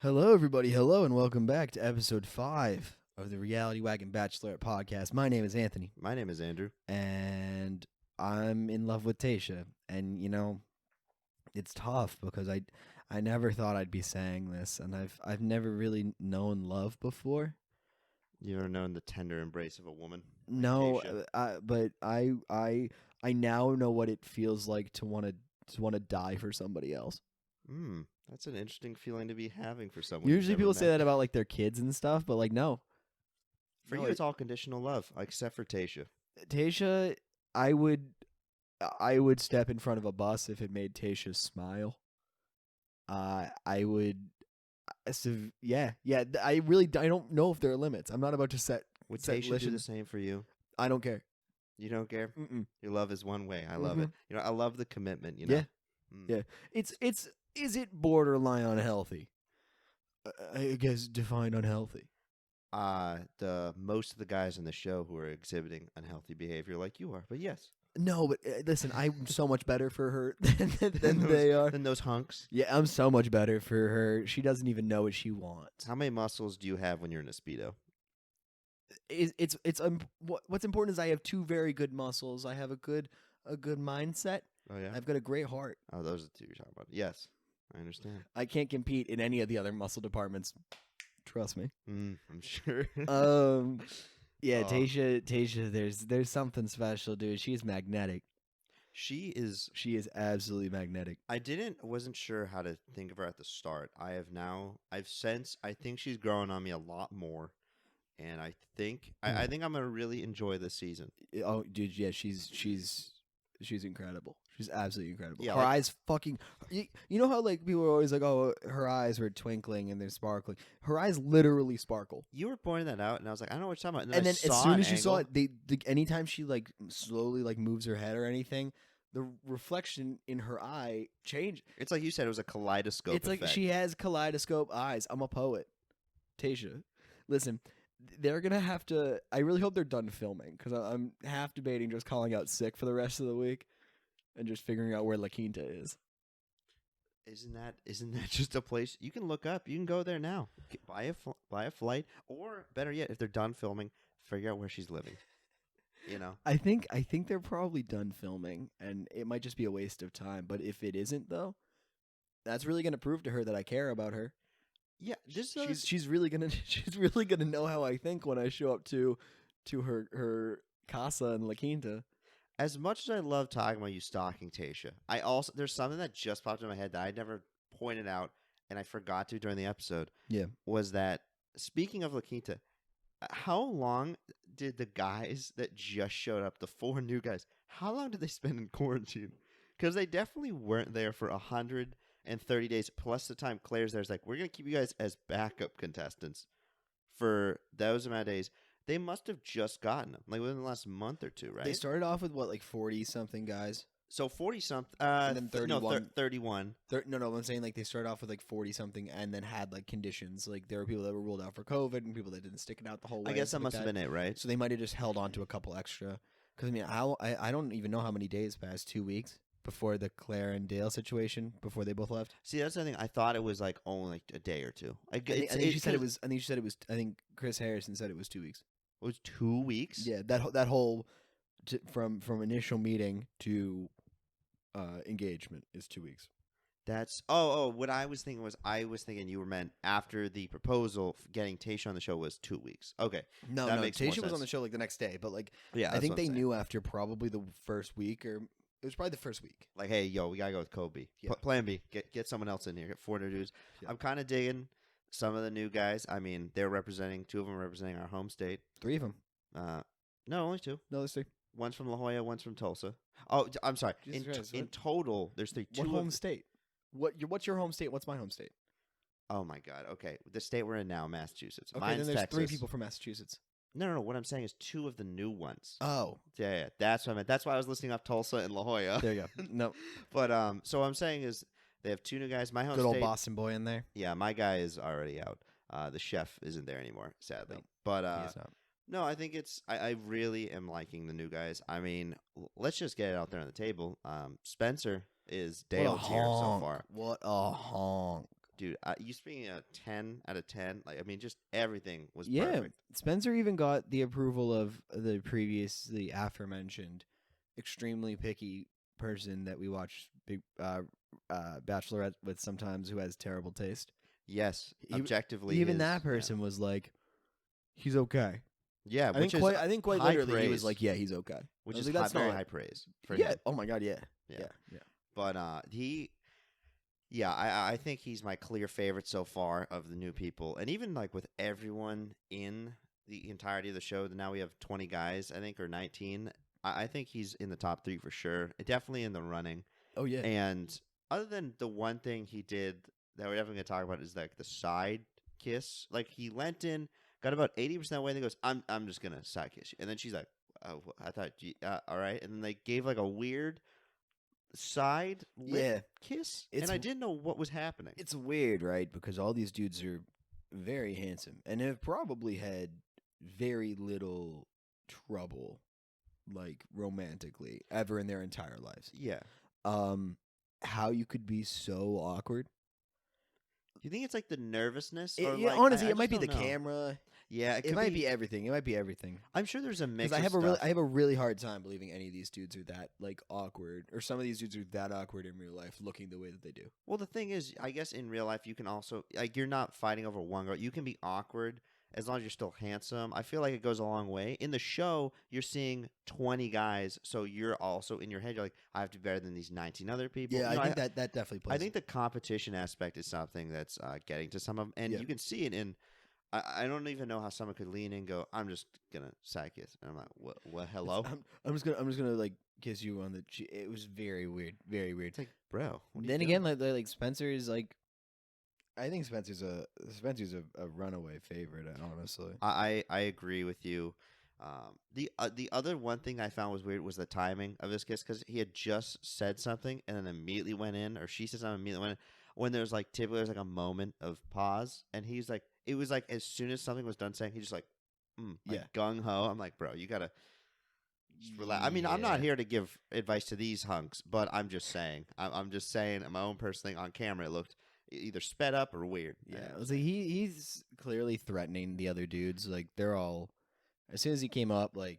Hello, everybody. Hello, and welcome back to episode 5 of the Reality Wagon Bachelorette podcast. My name is Anthony, My name is Andrew. and I'm in love with Tayshia. And it's tough because I never thought I'd be saying this, and I've never really known love before. You ever known the tender embrace of a woman? No, Tayshia? but I now know what it feels like to want to die for somebody else. That's an interesting feeling to be having for someone. Usually people say that about like their kids and stuff, but like no. For you, it's all conditional love, except for Tayshia. Tayshia, I would step in front of a bus if it made Tayshia smile. I would. I don't know if there are limits. I'm not about to set. Would set Tayshia do the same for you? I don't care. You don't care? Mm-mm. Your love is one way. I love it. I love the commitment. Yeah. Yeah. Is it borderline unhealthy? I guess define unhealthy. Most of the guys in the show who are exhibiting unhealthy behavior, like you are, but yes. No, but listen, I'm so much better for her than they are. Than those hunks. Yeah, I'm so much better for her. She doesn't even know what she wants. How many muscles do you have when you're in a Speedo? What's important is I have two very good muscles. I have a good mindset. Oh yeah. I've got a great heart. Oh, those are the two you're talking about. Yes, I understand. I can't compete in any of the other muscle departments. Trust me. I'm sure. Yeah, Tayshia, there's something special, dude. She's magnetic. She is absolutely magnetic. I wasn't sure how to think of her at the start. I think she's growing on me a lot more. And I think I'm gonna really enjoy this season. Oh, dude, yeah, she's incredible. She's absolutely incredible. Yeah, her eyes fucking. You know how like people are always like, oh, her eyes were twinkling and they're sparkling. Her eyes literally sparkle. You were pointing that out, and I was like, I don't know what you're talking about. And then as soon as you saw it, anytime she like slowly like moves her head or anything, the reflection in her eye changed. It's like you said, it was a kaleidoscope. It's like she has kaleidoscope eyes. I'm a poet, Tayshia. Listen. They're going to have to... I really hope they're done filming, because I'm half debating just calling out sick for the rest of the week and just figuring out where La Quinta is. Isn't that just a place you can look up? You can go there now. Buy a flight, or better yet, if they're done filming, figure out where she's living. I think they're probably done filming, and it might just be a waste of time. But if it isn't, though, that's really going to prove to her that I care about her. Yeah, she's really gonna know how I think when I show up to her casa in La Quinta. As much as I love talking about you stalking Tayshia, there's something that just popped in my head that I never pointed out and I forgot to during the episode. Yeah, was that speaking of La Quinta, how long did the guys that just showed up, the 4 new guys, how long did they spend in quarantine? Because they definitely weren't there for 130 days, plus the time Claire's there. It's like, we're going to keep you guys as backup contestants for those amount of days. They must have just gotten them, like within the last month or two, right? They started off with, what, like 40-something guys? So 40-something, and then 31. 31. No, I'm saying like they started off with like 40-something and then had like conditions. Like there were people that were ruled out for COVID and people that didn't stick it out the whole way. I guess that must have been it, right? So they might have just held on to a couple extra. Because, I mean, I don't even know how many days passed, 2 weeks? Before the Claire and Dale situation, before they both left. See, that's the thing. I thought it was like only like a day or two. I think she said it was. I think Chris Harrison said it was 2 weeks. It was 2 weeks. Yeah, that whole from initial meeting to engagement is 2 weeks. That's what I was thinking you were meant after the proposal, getting Tayshia on the show was 2 weeks. Okay, no, Tayshia was on the show like the next day, but like yeah, I think they knew after probably the first week or. It was probably the first week. Like, hey, yo, we gotta go with Kobe. Yeah. Plan B. Get someone else in here. Get 400 dudes. Yeah. I'm kind of digging some of the new guys. I mean, two of them are representing our home state. 3 of them. No, only 2. No, there's 3. One's from La Jolla. One's from Tulsa. Oh, I'm sorry. In total, there's 3. What home state? What's your home state? What's my home state? Oh my God. Okay, the state we're in now, Massachusetts. Okay, Mine's then there's Texas. 3 people from Massachusetts. No. What I'm saying is 2 of the new ones. Oh. Yeah. That's what I meant. That's why I was listing off Tulsa and La Jolla. There you go. No. But so what I'm saying is they have 2 new guys. My home Good state, old Boston boy in there. Yeah, my guy is already out. The chef isn't there anymore, sadly. No, but he is not. no, I think I really am liking the new guys. I mean, let's just get it out there on the table. Spencer is Dale's here so far. What a honk. dude, you speaking of 10 out of 10, like I mean, just everything was Yeah, perfect. Spencer even got the approval of the previously aforementioned extremely picky person that we watch Big Bachelorette with sometimes, who has terrible taste. Yes, He- objectively, Even his, that person was like, he's okay. yeah, I which think is quite. I think quite high literally, he was praise, like, "Yeah, he's okay." which I was is like, "That's very not." high praise for Yeah. him. Oh my god. Yeah. Yeah. Yeah. But yeah, I think he's my clear favorite so far of the new people, and even like with everyone in the entirety of the show. Now we have 20 guys, I think, or 19. I think he's in the top 3 for sure. Definitely in the running. Oh yeah. And other than the one thing he did that we're definitely gonna talk about is like the side kiss. Like he leant in, got about 80% of the way, and he goes, "I'm just gonna side kiss you," and then she's like, "Oh, I thought, all right," and then they gave like a weird side lip kiss, and I didn't know what was happening. It's weird, right? Because all these dudes are very handsome and have probably had very little trouble, like romantically, ever in their entire lives. Yeah. How you could be so awkward? Do you think it's like the nervousness? Or Yeah, like, honestly, I it might be just the don't know. camera. Yeah, It might be everything. It might be everything. I'm sure there's a mix. Because of I have a really hard time believing any of these dudes are that like awkward, or some of these dudes are that awkward in real life, looking the way that they do. Well, the thing is, I guess in real life you can also like you're not fighting over one girl. You can be awkward as long as you're still handsome. I feel like it goes a long way. In the show, you're seeing 20 guys, so you're also in your head. You're like, I have to be better than these 19 other people. Yeah, You know, I think that definitely plays. I think the competition aspect is something that's getting to some of them, and Yeah. you can see it in. I don't even know how someone could lean in and go, I'm just gonna side kiss, and I'm like, what? Hello? I'm just gonna like kiss you on the cheek. It was very weird, very weird. It's like, bro. What are Then you again, doing? like Spencer is like, I think Spencer's a runaway favorite. Honestly, I agree with you. The other one thing I found was weird was the timing of this kiss because he had just said something and then immediately went in, or she said something immediately went in. When there's like typically there's like a moment of pause, and he's like, it was like as soon as something was done saying, he just like gung ho. I'm like, bro, you gotta just relax. I mean, I'm not here to give advice to these hunks, but I'm just saying, I'm just saying, my own personal thing on camera, it looked either sped up or weird. yeah. I was like, he's clearly threatening the other dudes. Like they're all, as soon as he came up, like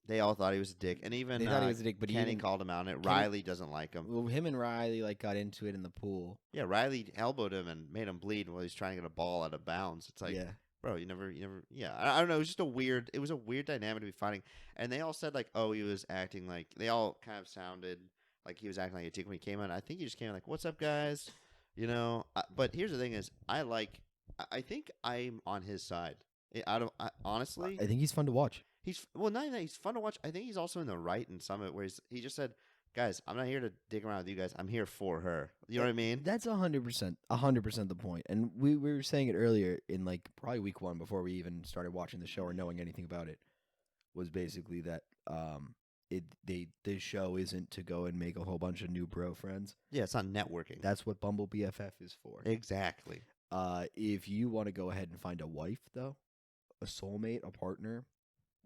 they all thought he was a dick, and even they thought he was a dick. But Kenny even called him out on it. Kenny- Riley doesn't like him. well, him and Riley like got into it in the pool. Yeah, Riley elbowed him and made him bleed while he's trying to get a ball out of bounds. It's like, yeah. bro, you never. Yeah, I don't know. It was just it was a weird dynamic to be fighting, and they all said like, oh, he was acting like. They all kind of sounded like he was acting like a dick when he came out. I think he just came out like, "What's up, guys?" You know. But here's the thing: is I think I'm on his side. Honestly, I think he's fun to watch. Not even that he's fun to watch. I think he's also in the right in some of it, where he just said, "Guys, I'm not here to dig around with you guys. I'm here for her." You know what I mean? That's 100% the point. And we were saying it earlier in like probably week 1 before we even started watching the show or knowing anything about it, was basically that the show isn't to go and make a whole bunch of new bro friends. Yeah, it's not networking. That's what Bumble BFF is for. Exactly. If you want to go ahead and find a wife, though, a soulmate, a partner,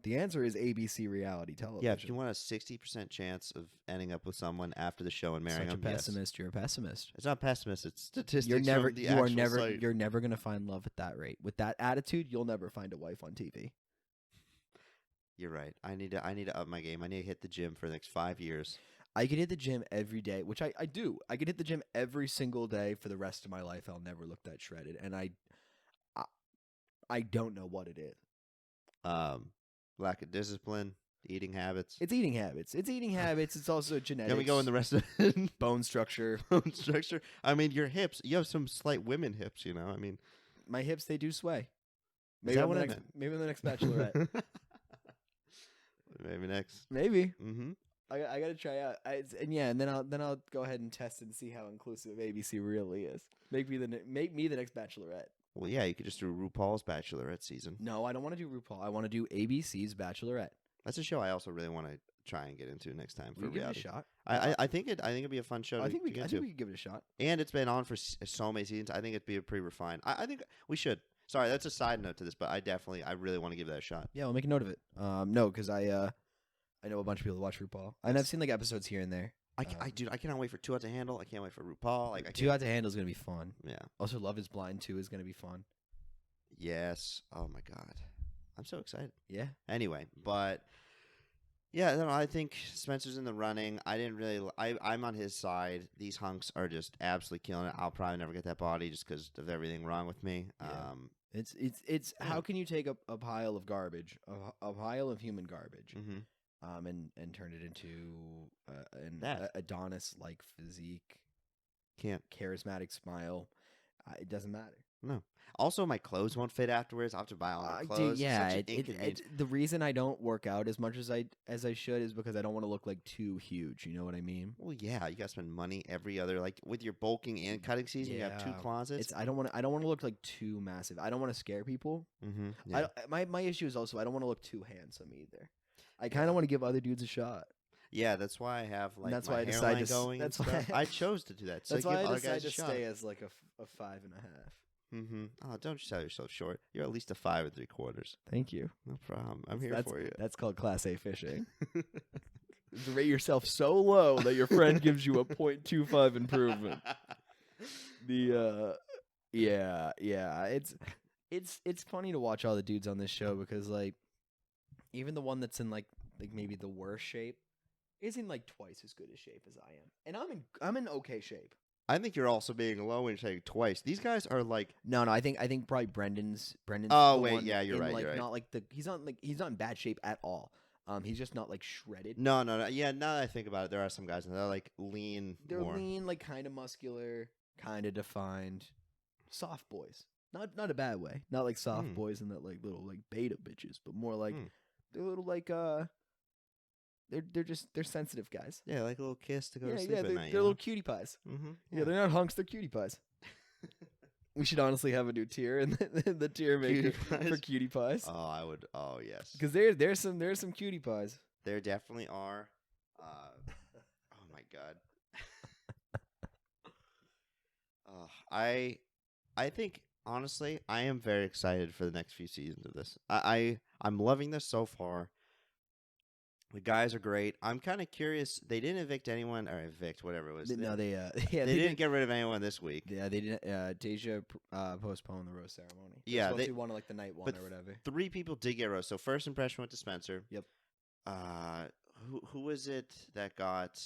the answer is ABC reality television. Yeah, if you want a 60% chance of ending up with someone after the show and marrying Such a them, pessimist, you're a pessimist. It's not pessimist. It's statistics. You're never, from the you actual are never, site. you're never gonna find love at that rate. With that attitude, you'll never find a wife on TV. You're right. I need to up my game. I need to hit the gym for the next 5 years. I could hit the gym every day, which I do. I could hit the gym every single day for the rest of my life. I'll never look that shredded, and I don't know what it is. Lack of discipline, eating habits. It's eating habits. It's also genetics. Can we go in the rest of it? Bone structure? Bone structure. I mean, your hips. You have some slight women hips. You know. I mean, My hips, they do sway. Is that what I meant? Maybe on the next Bachelorette. Maybe next. Maybe. Mm-hmm. I gotta try out. And then I'll go ahead and test and see how inclusive ABC really is. Make me the next Bachelorette. Well, yeah, you could just do RuPaul's Bachelorette season. No, I don't want to do RuPaul. I want to do ABC's Bachelorette. That's a show I also really want to try and get into next time for We give it a reality. shot. I think it'd be a fun show. I think we get could give it a shot. And it's been on for so many seasons. I think it'd be pretty refined. I think we should. Sorry, that's a side note to this, but I really want to give that a shot. Yeah, we'll make a note of it. No, because I know a bunch of people that watch RuPaul, and I've seen like episodes here and there. Dude, I cannot wait for Two Out to Handle. I can't wait for RuPaul. Like, Two Out to Handle is gonna be fun. Yeah. Also, Love Is Blind 2 is gonna be fun. Yes. Oh my God, I'm so excited. Yeah. Anyway, but yeah, no, I think Spencer's in the running. I didn't really. I'm on his side. These hunks are just absolutely killing it. I'll probably never get that body just because of everything wrong with me. Yeah. It's how can you take a pile of garbage, a pile of human garbage, and turn it into an Adonis like physique, can't charismatic smile. It doesn't matter. No. Also, my clothes won't fit afterwards. I'll have to buy all my clothes. Dude, yeah, It's the reason I don't work out as much as I should is because I don't want to look like too huge. You know what I mean? Well, yeah, you gotta spend money every other with your bulking and cutting season. You have 2 closets. I don't want to look like too massive. I don't want to scare people. Yeah. My issue is also I don't want to look too handsome either. I kind of want to give other dudes a shot. Yeah, that's why I have that's my why I hairline decided going. That's why I chose to do that. So that's give why I other decided guys to a shot. stay as like a 5.5. Oh, don't just sell yourself short. You're at least a 5 3/4. Thank you. No problem. I'm here for you. That's called Class A fishing. To rate yourself so low that your friend gives you a 0.25 improvement. It's funny to watch all the dudes on this show because like even the one that's in like maybe the worst shape is in like twice as good a shape as I am, and I'm in okay shape. I think you're also being low and saying twice. These guys are like no. I think probably Brendan's. Oh the wait, one yeah, you're in, right. Like, you're right. Not like he's not in bad shape at all. He's just not like shredded. No. Yeah, now that I think about it, there are some guys that are like lean. They're more. lean, like kind of muscular, kind of defined, soft boys. Not a bad way. Not like soft boys and that like little like beta bitches, but more like they're little like they're sensitive guys. Yeah, like a little kiss to go to sleep at night. They're little cutie pies. Yeah, they're not hunks. They're cutie pies. We should honestly have a new tier in the tier maker for cutie pies. Oh, I would. Oh, yes. Because there's some cutie pies. There definitely are. Oh my God. I think honestly, I am very excited for the next few seasons of this. I'm loving this so far. The guys are great. I'm kind of curious. They didn't evict anyone or evict whatever it was. No, they didn't get rid of anyone this week. Yeah, they didn't. Tayshia postponed the rose ceremony. Yeah, they wanted like the night one or whatever. 3 people did get rose. So first impression went to Spencer. Yep. Who was it that got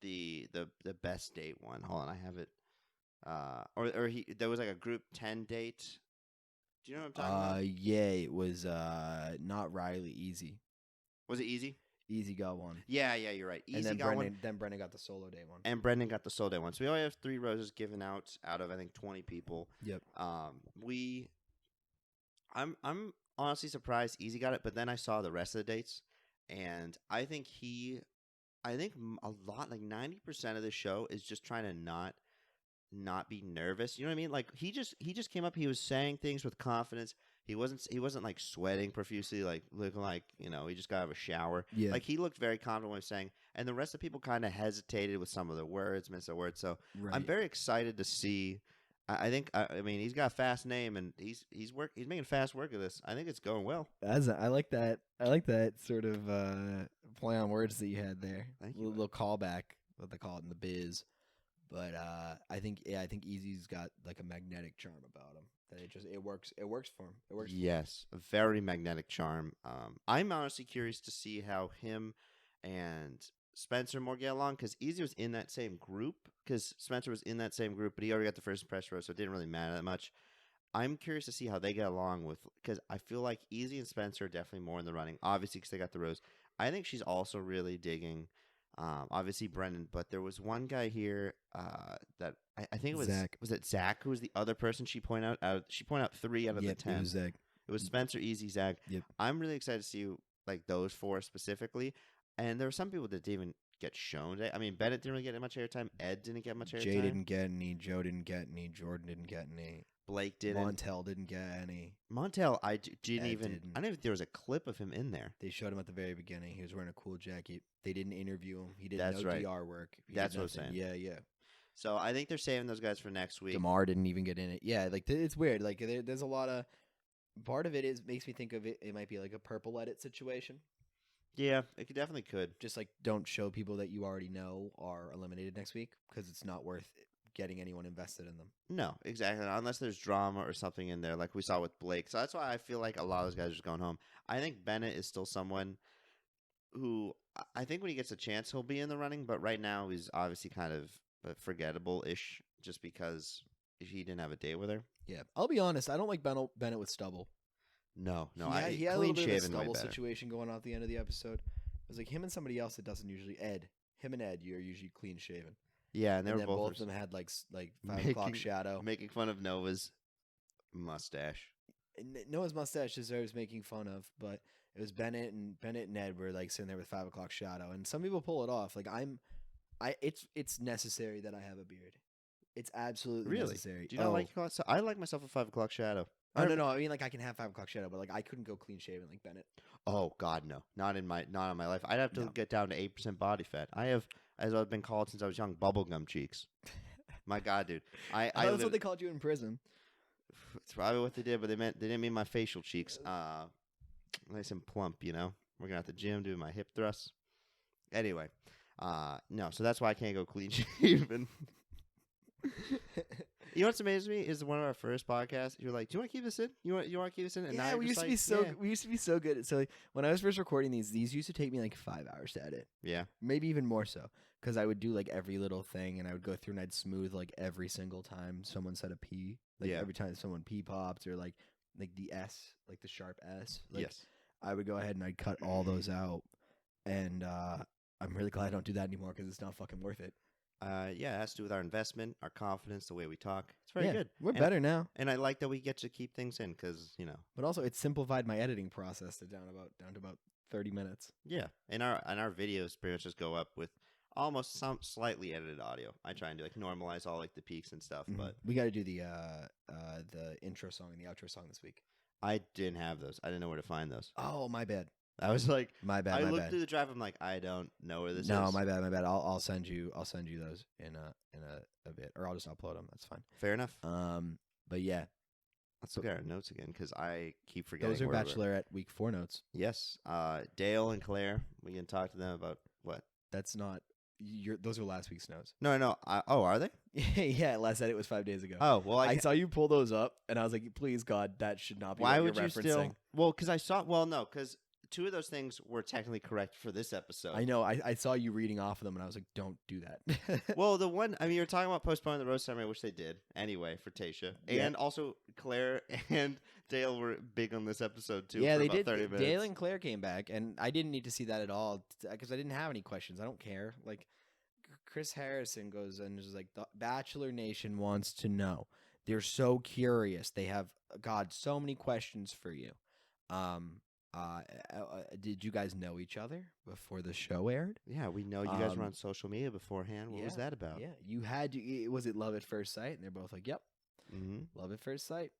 the best date one? Hold on, I have it. There was like a group 10 date. Do you know what I'm talking about? Yeah, it was not Riley. Easy. Was it Easy? Easy got one. Yeah, you're right. Easy and then got Brendan, one. Then Brendan got the solo day one. And Brendan got the solo day one. So we only have 3 roses given out of I think 20 people. Yep. I'm honestly surprised Easy got it, but then I saw the rest of the dates, and I think a lot, like 90% of the show is just trying to not be nervous. You know what I mean? Like he just came up. He was saying things with confidence. He wasn't like sweating profusely, like looking like he just got out of a shower. Yeah. Like he looked very confident when he was saying. And the rest of the people kind of hesitated with some of the words, missed the words. So right. I'm very excited to see. I mean, he's got a fast name, and he's making fast work of this. I think it's going well. I like that. I like that sort of play on words that you had there. Thank you. A little callback, what they call it in the biz. But I think Easy's got like a magnetic charm about him. That it works for him. It works. Yes, a very magnetic charm. I'm honestly curious to see how him and Spencer more get along, because Easy was in that same group. Because Spencer was in that same group, but he already got the first impression rose, so it didn't really matter that much. I'm curious to see how they get along because I feel like Easy and Spencer are definitely more in the running, obviously because they got the rose. I think she's also really digging. Obviously Brendan, but there was one guy here that I think it was Zach. Was it Zach who was the other person she pointed out? She pointed out 3 out of the 10. It was Zach. It was Spencer, Easy, Zach. Yep. I'm really excited to see like those 4 specifically. And there were some people that didn't even get shown today. I mean, Bennett didn't really get much airtime. Ed didn't get much airtime. Jay didn't get any. Joe didn't get any. Jordan didn't get any. Blake didn't. Montel didn't get any. Montel, I didn't Ed even. didn't. I don't even think there was a clip of him in there. They showed him at the very beginning. He was wearing a cool jacket. They didn't interview him. He did That's no right. DR work. That's what I'm saying. Yeah. So I think they're saving those guys for next week. DeMar didn't even get in it. Yeah, like it's weird. Like there's a lot of part of it makes me think of it. It might be like a purple edit situation. Yeah, definitely could. Just like don't show people that you already know are eliminated next week because it's not worth getting anyone invested in them. No, exactly. Unless there's drama or something in there, like we saw with Blake. So that's why I feel like a lot of those guys are just going home. I think Bennett is still someone who I think when he gets a chance, he'll be in the running. But right now, he's obviously kind of forgettable-ish just because he didn't have a date with her. Yeah, I'll be honest. I don't like Bennett with stubble. No, he had a little clean bit of a shaven way stubble better. situation going on at the end of the episode. It was like him and somebody else that doesn't usually him and Ed, you're usually clean shaven. Yeah, and they were then both of them had like 5 o'clock shadow. making fun of Nova's mustache. And Noah's mustache deserves making fun of, but it was Bennett and Ed were like sitting there with 5 o'clock shadow, and some people pull it off. Like it's necessary that I have a beard. It's absolutely Really? necessary. Do you not like? So I like myself a 5 o'clock shadow. Oh no! I mean, like I can have 5 o'clock shadow, but like I couldn't go clean shaven like Bennett. Oh God, no! Not in my life. I'd have to get down to 8% body fat. I have, as I've been called since I was young, bubblegum cheeks. My God, dude! That's what they called you in prison. It's probably what they did, but they didn't mean my facial cheeks. Nice and plump, you know. Working at the gym, doing my hip thrusts. Anyway, no, so that's why I can't go clean shaven. You know what's amazing me is one of our first podcasts. You're like, "Do you want to keep this in? You want to keep this in?" And yeah, now we used to be so good. So like, when I was first recording these used to take me like 5 hours to edit. Yeah, maybe even more so, because I would do like every little thing, and I would go through and I'd smooth like every single time someone said a P, like every time someone P popped or like the S, like the sharp S. Like, yes, I would go ahead and I'd cut all those out, and I'm really glad I don't do that anymore because it's not fucking worth it. Yeah, it has to do with our investment, our confidence, the way we talk. It's very good. We're better now. And I like that we get to keep things in because, you know. But also, it simplified my editing process down to about 30 minutes. Yeah, and our videos pretty much just go up with almost some slightly edited audio. I try and do like normalize all like the peaks and stuff, but we got to do the intro song and the outro song this week. I didn't have those. I didn't know where to find those. Oh, my bad. I was like, my bad. I my looked bad. through the drive. I'm like, I don't know where this is. No, my bad. I'll send you those in a bit, or I'll just upload them. That's fine. Fair enough. But yeah, let's look at our notes again because I keep forgetting. Those are Bachelorette week 4 notes. Yes. Dale and Claire. We can talk to them about what? That's not. Those are last week's notes. No. Oh, are they? Yeah, last edit was 5 days ago. Oh, well, I saw you pull those up, and I was like, please, God, that should not be why what would you're you referencing. still? Well, because I saw. Well, no, because 2 of those things were technically correct for this episode. I know. I saw you reading off of them, and I was like, don't do that. Well, the one, I mean, you're talking about postponing the roast ceremony, which they did anyway for Tayshia. Yeah. And also, Claire and Dale were big on this episode, too. Yeah, for they about did. 30 minutes. Dale and Claire came back, and I didn't need to see that at all because I didn't have any questions. I don't care. Like, Chris Harrison goes and is like, the Bachelor Nation wants to know. They're so curious. They have, God, so many questions for you. Did you guys know each other before the show aired? Yeah, we know you guys were on social media beforehand. What was that about? Yeah, you had to. Was it love at first sight? And they're both like, "Yep, love at first sight."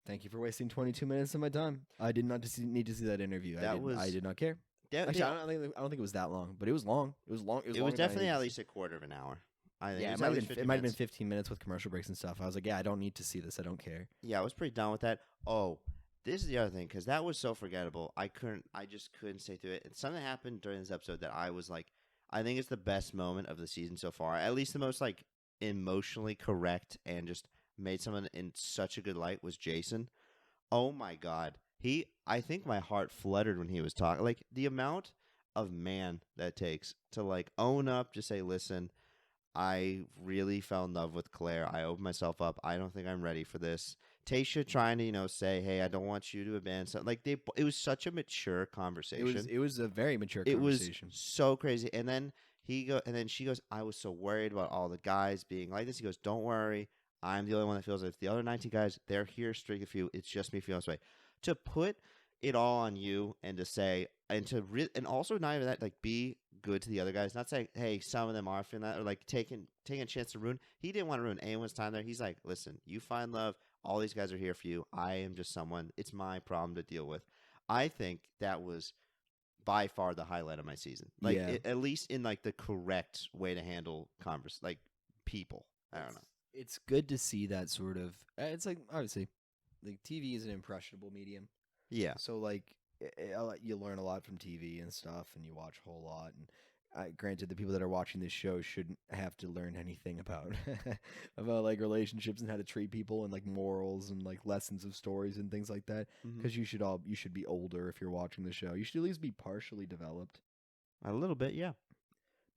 Thank you for wasting 22 minutes of my time. I did not need to see that interview. I did not care. Actually, I don't think it was that long, but it was long. It was long. It was definitely at least a quarter of an hour. I think yeah, it might have been 15 minutes with commercial breaks and stuff. I was like, yeah, I don't need to see this. I don't care. Yeah, I was pretty done with that. Oh, this is the other thing because that was so forgettable. I just couldn't stay through it. And something happened during this episode that I was like, I think it's the best moment of the season so far. At least the most like emotionally correct and just made someone in such a good light was Jason. Oh my God. I think my heart fluttered when he was talking. Like the amount of man that takes to like own up, just say, listen, I really fell in love with Claire. I opened myself up. I don't think I'm ready for this. Tayshia trying to, say, hey, I don't want you to abandon something. Like it was such a mature conversation. It was a very mature conversation. It was so crazy. And then she goes, I was so worried about all the guys being like this. He goes, don't worry. I'm the only one that feels like the other 19 guys, they're here straight with you. It's just me feeling this way. To put it all on you and to say, and also not even that, like be good to the other guys. Not saying, hey, some of them are feeling that or like taking a chance to ruin. He didn't want to ruin anyone's time there. He's like, listen, you find love. All these guys are here for you. I am just someone. It's my problem to deal with. I think that was by far the highlight of my season. Like at least in like the correct way to handle like people. I don't know. It's good to see that sort of. It's like obviously, like TV is an impressionable medium. Yeah. So like you learn a lot from TV and stuff, and you watch a whole lot. And granted, the people that are watching this show shouldn't have to learn anything about about like relationships and how to treat people and like morals and like lessons of stories and things like that. Mhm. Because you should be older if you're watching the show. You should at least be partially developed, A little bit, yeah.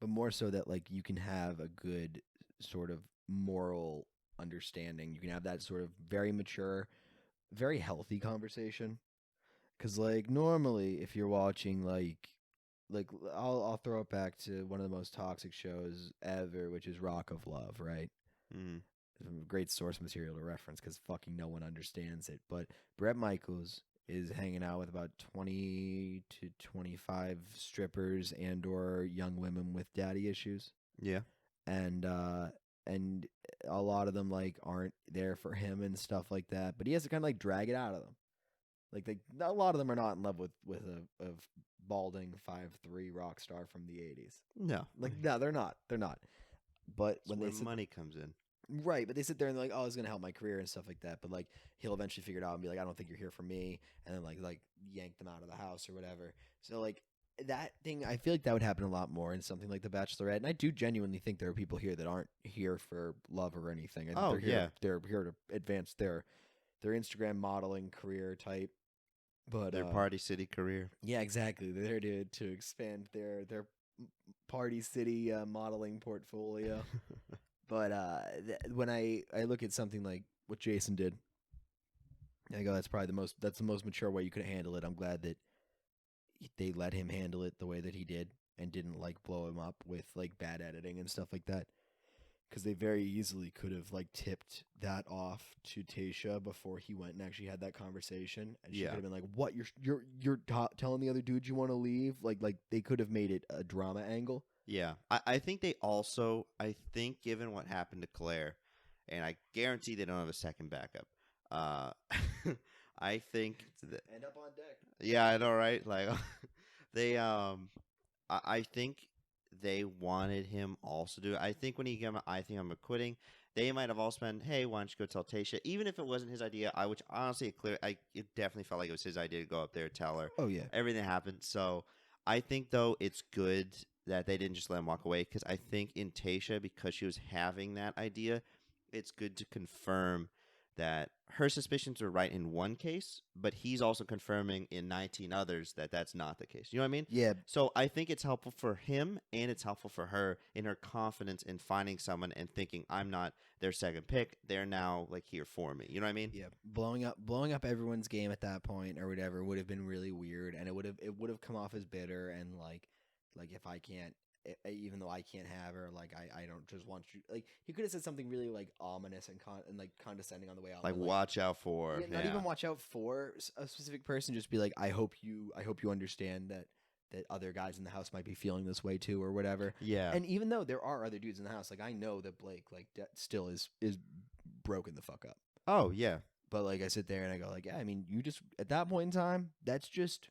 but more so that like you can have a good sort of moral understanding. You can have that sort of very mature, very healthy conversation. Because like normally, if you're watching like I'll throw it back to one of the most toxic shows ever, which is Rock of Love, right? Mm. It's a great source material to reference because fucking no one understands it. But Bret Michaels is hanging out with about 20 to 25 strippers and or young women with daddy issues, Yeah. and a lot of them like aren't there for him and stuff like that. But he has to kind of like drag it out of them. Like a lot of them are not in love with a balding 5'3" rock star from the 80s. No. Like no, they're not. They're not. But That's when where they sit, money comes in. right, but they sit there and they're like, oh, it's gonna help my career and stuff like that. But like he'll eventually figure it out and be like, I don't think you're here for me, and then like yank them out of the house or whatever. So like that thing, I feel like that would happen a lot more in something like The Bachelorette. And I do genuinely think there are people here that aren't here for love or anything. I think Oh, they're here, yeah. they're here to advance their Instagram modeling career type. But Their Party City career. yeah, exactly. They're there to expand their Party City modeling portfolio. But when I look at something like what Jason did, I go, that's the most mature way you could handle it. I'm glad that they let him handle it the way that he did and didn't like blow him up with like bad editing and stuff like that. Because they very easily could have like tipped that off to Tayshia before he went and actually had that conversation, and she Yeah. could have been like, "What? You're telling the other dude you want to leave?" Like they could have made it a drama angle. Yeah. I think they also, given what happened to Claire, and I guarantee they don't have a second backup, I think End up on deck. yeah, I know, right? Like, they, I think they wanted him also to. I think when he came, I think I'm quitting. They might have also been, hey, why don't you go tell Tayshia? Even if it wasn't his idea, which honestly, it definitely felt like it was his idea to go up there and tell her. Oh yeah. Everything happened. So I think though it's good that they didn't just let him walk away, because I think in Tayshia, because she was having that idea, it's good to confirm that her suspicions were right in one case, but he's also confirming in 19 others that that's not the case. You know what I mean? Yeah. So I think it's helpful for him and it's helpful for her in her confidence in finding someone and thinking, I'm not their second pick. They're now like here for me. You know what I mean? Yeah. Blowing up everyone's game at that point or whatever would have been really weird, and it would have come off as bitter and like if I can't. Even though I can't have her, like I don't just want you. Like he could have said something really like ominous and like condescending on the way out. Like but, watch out for. not even watch out for a specific person. Just be like, I hope you understand that other guys in the house might be feeling this way too, or whatever. Yeah. And even though there are other dudes in the house, like I know that Blake like still is broken the fuck up. Oh yeah. But like I sit there and I go like, yeah, I mean, you just at that point in time, that's just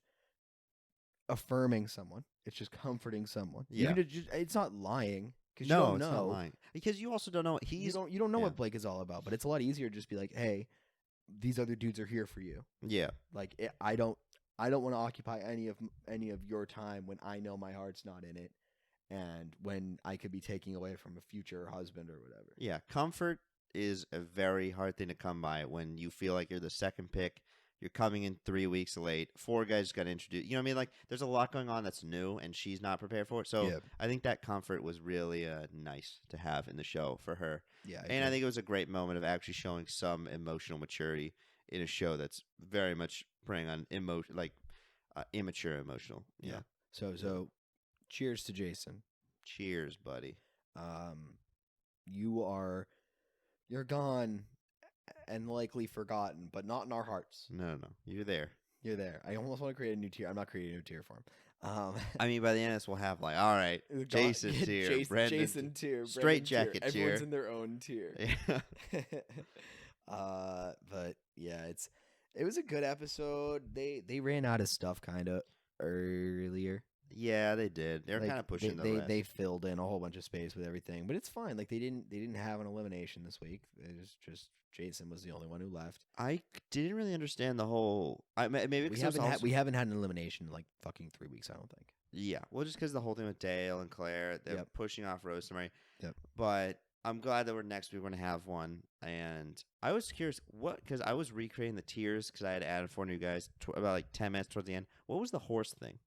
affirming someone. It's just comforting someone. Yeah. It's not lying because No, you don't it's know. not lying. Because you also don't know. You don't know yeah. what Blake is all about. But it's a lot easier to just be like, hey, these other dudes are here for you. Yeah. Like I don't want to occupy any of your time when I know my heart's not in it, and when I could be taking away from a future husband or whatever. Yeah. Comfort is a very hard thing to come by when you feel like you're the second pick. You're coming in 3 weeks late. 4 guys got introduced. You know what I mean? Like, there's a lot going on that's new, and she's not prepared for it. So Yeah. I think that comfort was really nice to have in the show for her. Yeah, I think it was a great moment of actually showing some emotional maturity in a show that's very much preying on immature emotional. Yeah. So, cheers to Jason. Cheers, buddy. You're gone and likely forgotten, but not in our hearts. No. You're there. You're there. I almost want to create a new tier. I'm not creating a new tier for him. I mean, by the end of this, we'll have like, all right, Jason tier, Brendan, Jason tier, straight Brendan jacket tier. Everyone's in their own tier. Yeah. But yeah, it was a good episode. They ran out of stuff kind of earlier. Yeah, they did. They're Like, kind of pushing the they rest. they filled in a whole bunch of space with everything, but it's fine. Like they didn't have an elimination this week. It was just Jason was the only one who left. I didn't really understand the whole. Maybe We because it was haven't also, we haven't had an elimination in like fucking 3 weeks. I don't think. yeah, well, just because the whole thing with Dale and Claire, they're Yep. pushing off Rosemary. Yep. But I'm glad that next week we're gonna have one. And I was curious because I was recreating the tiers because I had added 4 new guys about like 10 minutes toward the end. What was the horse thing?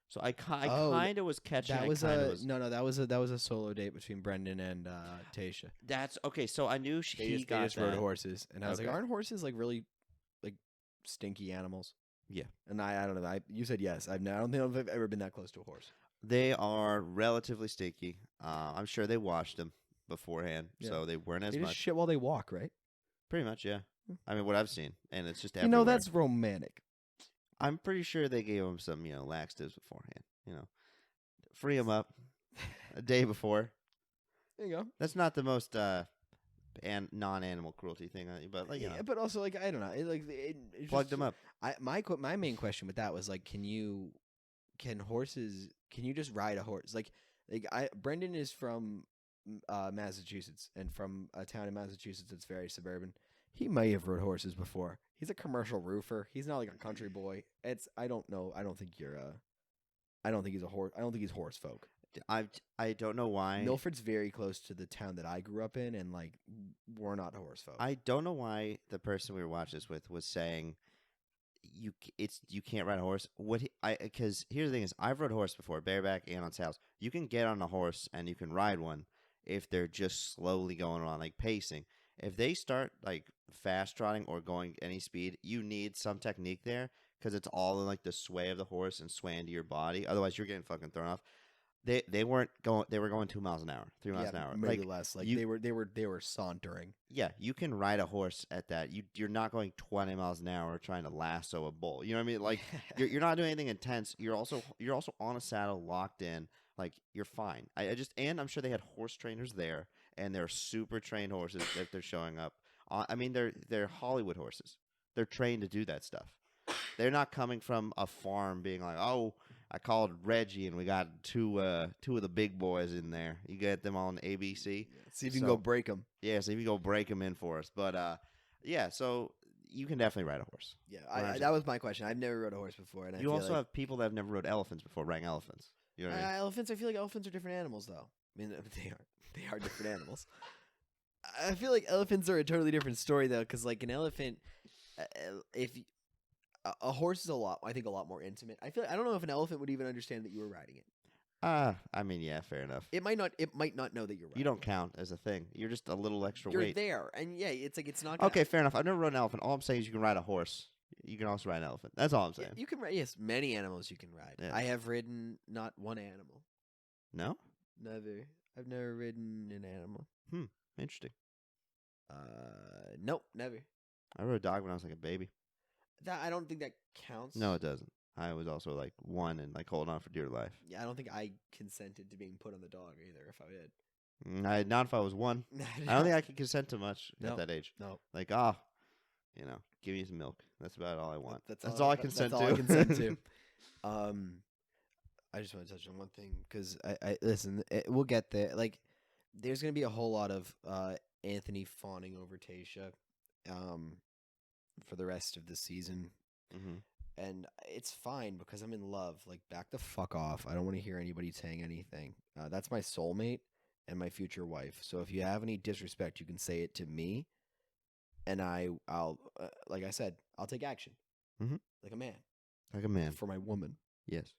So I kind of was catching. That was no. that was a solo date between Brendan and Tayshia. That's okay. So I knew They just rode horses, and I was like, Okay. aren't horses like really like stinky animals? Yeah. And I don't know. You said yes. I don't think I've ever been that close to a horse. They are relatively stinky. I'm sure they washed them beforehand, Yeah. so they weren't as They much. just shit while they walk, right? Pretty much, yeah. Hmm. I mean, what I've seen, and it's just You everywhere. know, that's romantic. I'm pretty sure they gave them some, laxatives beforehand. Free them up a day before. There you go. That's not the most non-animal cruelty thing, but But also like I don't know. It plug them up. My main question with that was like, can you just ride a horse? Brendan is from Massachusetts, and from a town in Massachusetts that's very suburban. He may have rode horses before. He's a commercial roofer. He's not like a country boy. I don't know. I don't think he's a horse. I don't think he's horse folk. I don't know why. Milford's very close to the town that I grew up in, and like we're not horse folk. I don't know why the person we were watching this with was saying you can't ride a horse. Because here's the thing is I've rode a horse before, bareback and on saddles. You can get on a horse and you can ride one if they're just slowly going around, like pacing. If they start like fast trotting or going any speed, you need some technique there because it's all in like the sway of the horse and swaying to your body. Otherwise, you're getting fucking thrown off. They weren't going. They were going 2 miles an hour, 3 miles an hour, maybe less. Like they were sauntering. Yeah, you can ride a horse at that. You're not going 20 miles an hour trying to lasso a bull. You know what I mean? Like you're not doing anything intense. You're also on a saddle, locked in. Like you're fine. And I'm sure they had horse trainers there, and they're super trained horses if they're showing up. I mean, they're Hollywood horses. They're trained to do that stuff. They're not coming from a farm being like, oh, I called Reggie and we got two of the big boys in there. You get them on ABC. See if you can go break them. Yeah, see if you can go break them in for us. But yeah, so you can definitely ride a horse. Yeah, that was my question. I've never rode a horse before, and you also have people that have never rode elephants before riding elephants. You know what I mean? Elephants. I feel like elephants are different animals, though. I mean, they are different animals. I feel like elephants are a totally different story, though, because like an elephant, a horse is a lot more intimate. I don't know if an elephant would even understand that you were riding it. I mean, yeah, fair enough. It might not know that you're riding. You don't count as a thing. You're just a little extra You're weight. there, and yeah, it's like it's not gonna, Okay, fair enough. I've never rode an elephant. All I'm saying is you can ride a horse. You can also ride an elephant. That's all I'm saying. You can ride. Yes, many animals you can ride. Yeah. I have ridden not one animal. No? Never. I've never ridden an animal. Interesting. Nope, never. I rode a dog when I was like a baby. I don't think that counts. No, it doesn't. I was also like 1 and like holding on for dear life. Yeah, I don't think I consented to being put on the dog either. If I did, Not if I was 1. I don't think I could consent to much at that age. No. Like, give me some milk. That's about all I want. That's all I consent to. That's all I consent to. I just want to touch on one thing because I listen. We'll get there. Like, there's gonna be a whole lot of Anthony fawning over Tayshia, for the rest of the season. Mm-hmm. And it's fine because I'm in love. Like, back the fuck off. I don't want to hear anybody saying anything. That's my soulmate and my future wife. So if you have any disrespect, you can say it to me, and I'll like I said, I'll take action. Mm-hmm. Like a man. Like a man. For my woman. Yes.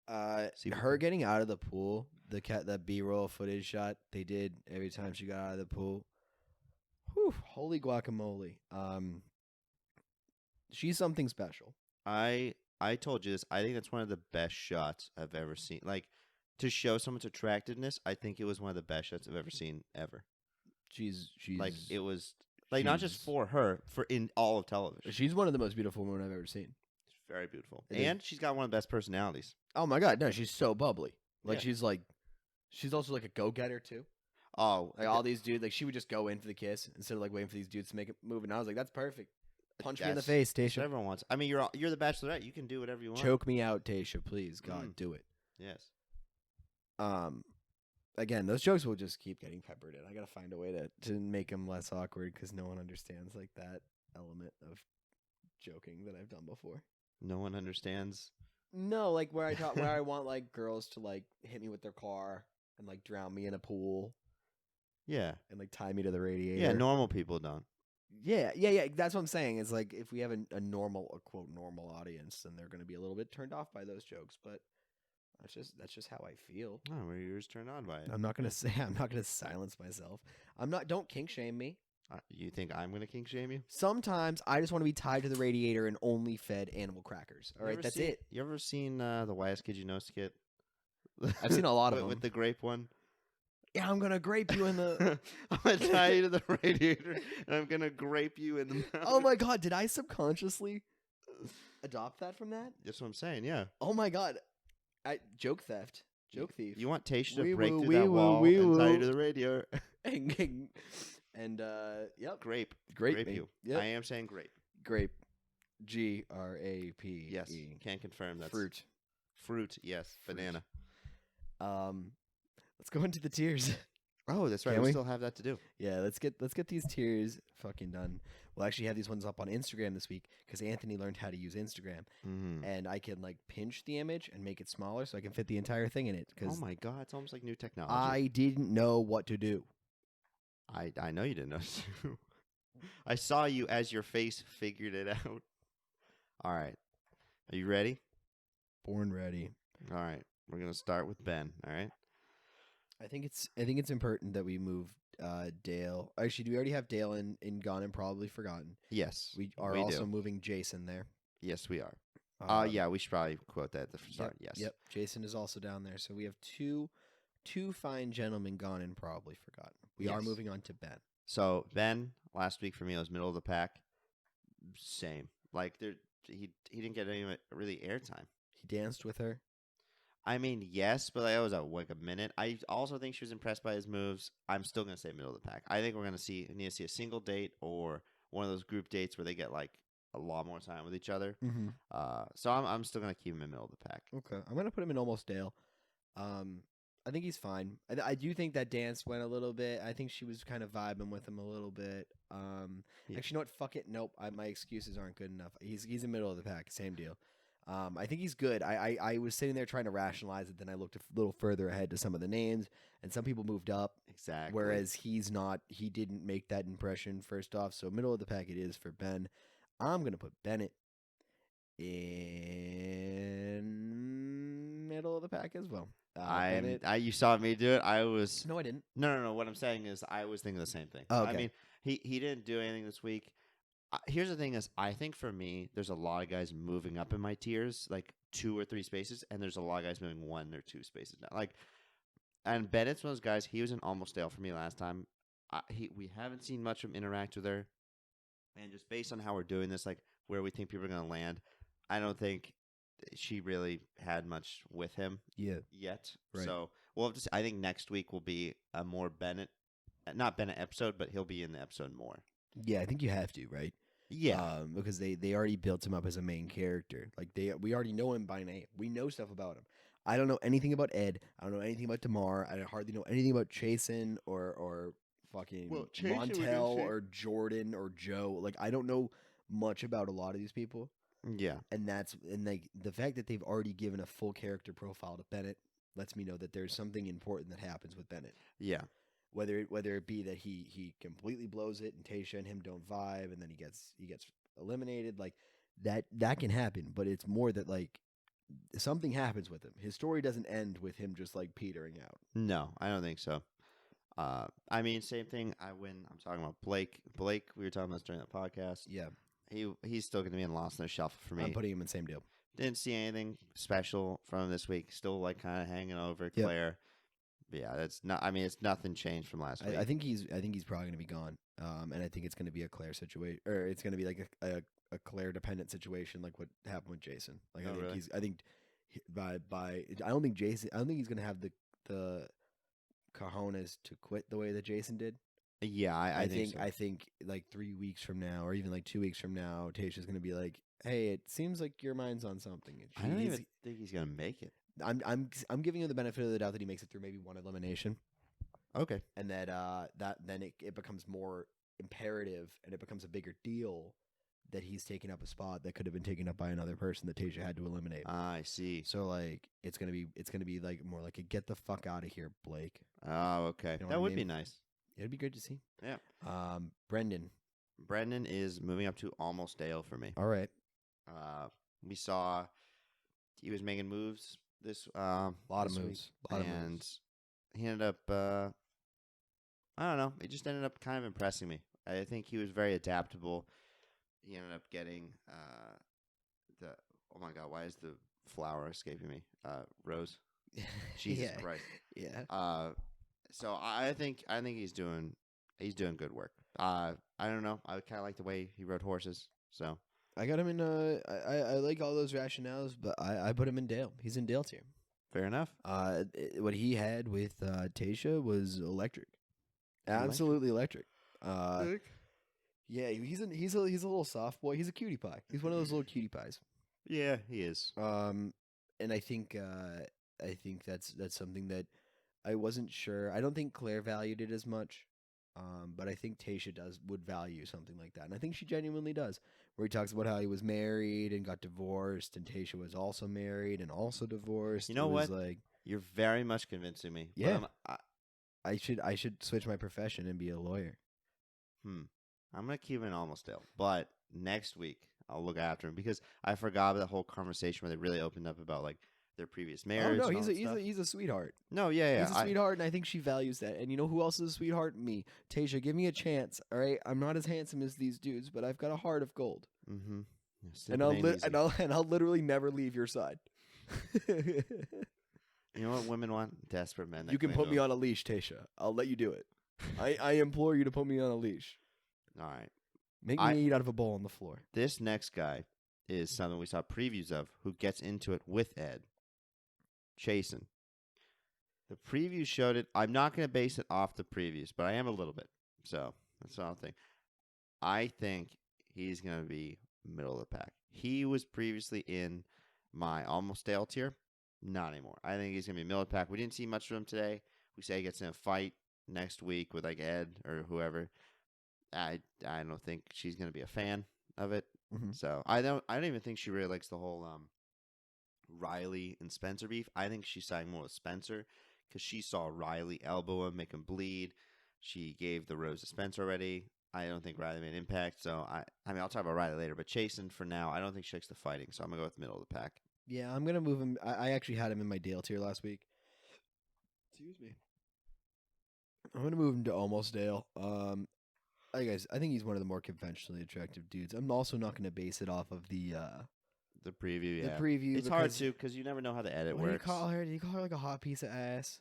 Her getting out of the pool, that B-roll footage shot they did every time she got out of the pool. Whew, holy guacamole. She's something special. I told you this. I think that's one of the best shots I've ever seen. Like, to show someone's attractiveness, I think it was one of the best shots I've ever seen ever. She's like, it was like not just for her, for in all of television. She's one of the most beautiful women I've ever seen. She's very beautiful, and she's got one of the best personalities. Oh my god, no, she's so bubbly. Like, Yeah. she's also like a go-getter too. Oh, Like all these dudes, like she would just go in for the kiss instead of like waiting for these dudes to make it move. And I was like, that's perfect. Punch me in the face, That's what Tayshia. everyone wants. I mean, you're the Bachelorette. You can do whatever you want. Choke me out, Tayshia, please. God, do it. Yes. Again, those jokes will just keep getting peppered in. I gotta find a way to make them less awkward because no one understands like that element of joking that I've done before. No one understands. No, like where I want like girls to like hit me with their car and like drown me in a pool Yeah. and like tie me to the radiator. Yeah, normal people don't. Yeah. That's what I'm saying. Is like if we have a normal, a quote normal audience, then they're gonna be a little bit turned off by those jokes. But that's just how I feel. Oh, well, yours turned on by it. I'm not gonna say I'm not gonna silence myself. I'm not. Don't kink shame me. You think I'm going to kink shame you? Sometimes I just want to be tied to the radiator and only fed animal crackers. All right, that's it. You ever seen the Whitest Kid You Know skit? I've seen a lot of them. With the grape one? Yeah, I'm gonna grape you in the. I'm going to tie you to the radiator, and I'm going to grape you in the mouth. Oh my god! Did I subconsciously adopt that from that? That's what I'm saying, yeah. Oh my god! Joke theft, joke thief. You want Tayshia to Wee break woo, through wee that woo, wall wee and tie you woo. to the radiator. And yep, Grape. grape you. Yep. I am saying grape. Grape, GRAPE. Yes, can confirm that's Fruit. Fruit, yes. Fruit. Banana. Let's go into the tiers. Oh, that's right. Can We we? still have that to do. Yeah, let's get these tiers fucking done. We'll actually have these ones up on Instagram this week because Anthony learned how to use Instagram, and I can like pinch the image and make it smaller so I can fit the entire thing in it. Oh Because my god, it's almost like new technology. I didn't know what to do. I know you didn't know. I saw you as your face figured it out. All right. Are you ready? Born ready. All right. We're going to start with Ben, all right? I think it's important that we move Dale. Actually, do we already have Dale in Gone and Probably Forgotten? Yes. We are also moving Jason there. Yes, we are. Yeah, we should probably quote that at the start. Yep, yes. Yep. Jason is also down there. So we have two fine gentlemen Gone and Probably Forgotten. We are Yes. moving on to Ben. So Ben, last week for me, was middle of the pack. Same. Like he didn't get any really airtime. He danced with her. I mean, yes, but that was like a minute. I also think she was impressed by his moves. I'm still gonna say middle of the pack. I think we're gonna need to see a single date or one of those group dates where they get like a lot more time with each other. Mm-hmm. So I'm still gonna keep him in middle of the pack. Okay, I'm gonna put him in almost Dale. I think he's fine. I do think that dance went a little bit. I think she was kind of vibing with him a little bit. Yeah. Actually, you know what? Fuck it. Nope. My excuses aren't good enough. He's in middle of the pack. Same deal. I think he's good. I was sitting there trying to rationalize it. Then I looked a little further ahead to some of the names, and some people moved up. Exactly. Whereas he's not. He didn't make that impression first off. So middle of the pack it is for Ben. I'm gonna put Bennett in middle of the pack as well. You saw me do it. I was No, I didn't. no. What I'm saying is, I was thinking the same thing. Oh, okay. I mean, he didn't do anything this week. Here's the thing: is I think for me, there's a lot of guys moving up in my tiers, like 2 or 3 spaces, and there's a lot of guys moving 1 or 2 spaces down. Like, and Bennett's one of those guys. He was in almost Dale for me last time. We haven't seen much of him interact with her, and just based on how we're doing this, like where we think people are going to land, I don't think she really had much with him yet. Right. So we'll have to see. I think next week will be a more not Bennett episode, but he'll be in the episode more. Yeah, I think you have to, right? Yeah. Because they already built him up as a main character. Like we already know him by name. We know stuff about him. I don't know anything about Ed. I don't know anything about Damar. I hardly know anything about Chasen or fucking Montel or Jordan or Joe. Like I don't know much about a lot of these people. Yeah. And like the fact that they've already given a full character profile to Bennett lets me know that there's something important that happens with Bennett. Yeah. Whether it be that he completely blows it and Tayshia and him don't vibe and then he gets eliminated, like that can happen, but it's more that like something happens with him. His story doesn't end with him just like petering out. No, I don't think so. I mean, same thing. I'm talking about Blake. Blake, we were talking about this during the podcast. Yeah. He's still going to be in Lost in the Shuffle for me. I'm putting him in same deal. Didn't see anything special from him this week. Still like kind of hanging over Claire. But yeah, that's not. I mean, it's nothing changed from last week. I think he's probably going to be gone. And I think it's going to be a Claire situation, or it's going to be like a Claire dependent situation, like what happened with Jason. Like I think really? I think I don't think Jason. I don't think he's going to have the cojones to quit the way that Jason did. Yeah, I think so. I think like 3 weeks from now, or even like 2 weeks from now, Tayshia's going to be like, "Hey, it seems like your mind's on something." I don't even think he's going to make it. I'm giving him the benefit of the doubt that he makes it through maybe one elimination, Okay. and that then it becomes more imperative and it becomes a bigger deal that he's taking up a spot that could have been taken up by another person that Tayshia had to eliminate. I see. So like it's gonna be like more like a get the fuck out of here, Blake. Oh, okay. You know what That I would be mean? nice. It'd be good to see. Yeah. Brendan. Brendan is moving up to almost Dale for me. All right. We saw he was making moves this A lot of this moves. week, and he ended up I don't know. He just ended up kind of impressing me. I think he was very adaptable. He ended up getting the oh my god, why is the flower escaping me? Rose. Jesus Christ. Yeah. So I think he's doing good work. I don't know. I kind of like the way he rode horses. So I got him in. I like all those rationales, but I put him in Dale. He's in Dale tier. fair enough. What he had with Tayshia was electric, absolutely electric. Yeah, he's a little soft boy. He's a cutie pie. He's one of those little cutie pies. Yeah, he is. And I think that's something that I wasn't sure. I don't think Claire valued it as much. But I think Tayshia would value something like that, and I think she genuinely does. Where he talks about how he was married and got divorced, and Tayshia was also married and also divorced. You know what? Like, you're very much convincing me. Yeah. But I should switch my profession and be a lawyer. I'm gonna keep him almost Dale, but next week I'll look after him because I forgot that whole conversation where they really opened up about like their previous marriage. Oh no, and all that he's a sweetheart. No, yeah. He's a sweetheart, and I think she values that. And you know who else is a sweetheart? Me. Tayshia, give me a chance. All right, I'm not as handsome as these dudes, but I've got a heart of gold. Mm-hmm. And I'll literally never leave your side. You know what women want? Desperate men. You can put me on a leash, Tayshia. I'll let you do it. I implore you to put me on a leash. All right. Make me eat out of a bowl on the floor. This next guy is something we saw previews of who gets into it with Ed. Chasen. The preview showed it. I'm not going to base it off the previews, but I am a little bit. So that's what I think. I think he's going to be middle of the pack. He was previously in my almost Dale tier. Not anymore. I think he's going to be middle of the pack. We didn't see much of him today. We say he gets in a fight next week with like Ed or whoever. I don't think she's going to be a fan of it. Mm-hmm. So I don't even think she really likes the whole Riley and Spencer beef. I think she's siding more with Spencer because she saw Riley elbow him, make him bleed. She gave the rose to Spencer already. I don't think Riley made an impact. So I mean, I'll talk about Riley later. But Chasen, for now, I don't think she likes the fighting. So I'm gonna go with middle of the pack. Yeah, I'm gonna move him. I actually had him in my Dale tier last week. Excuse me. I'm gonna move him to almost Dale. I think he's one of the more conventionally attractive dudes. I'm also not gonna base it off of the preview. Yeah, the preview. It's hard to because you never know how the edit what works. Did he call her? Did he call her like a hot piece of ass?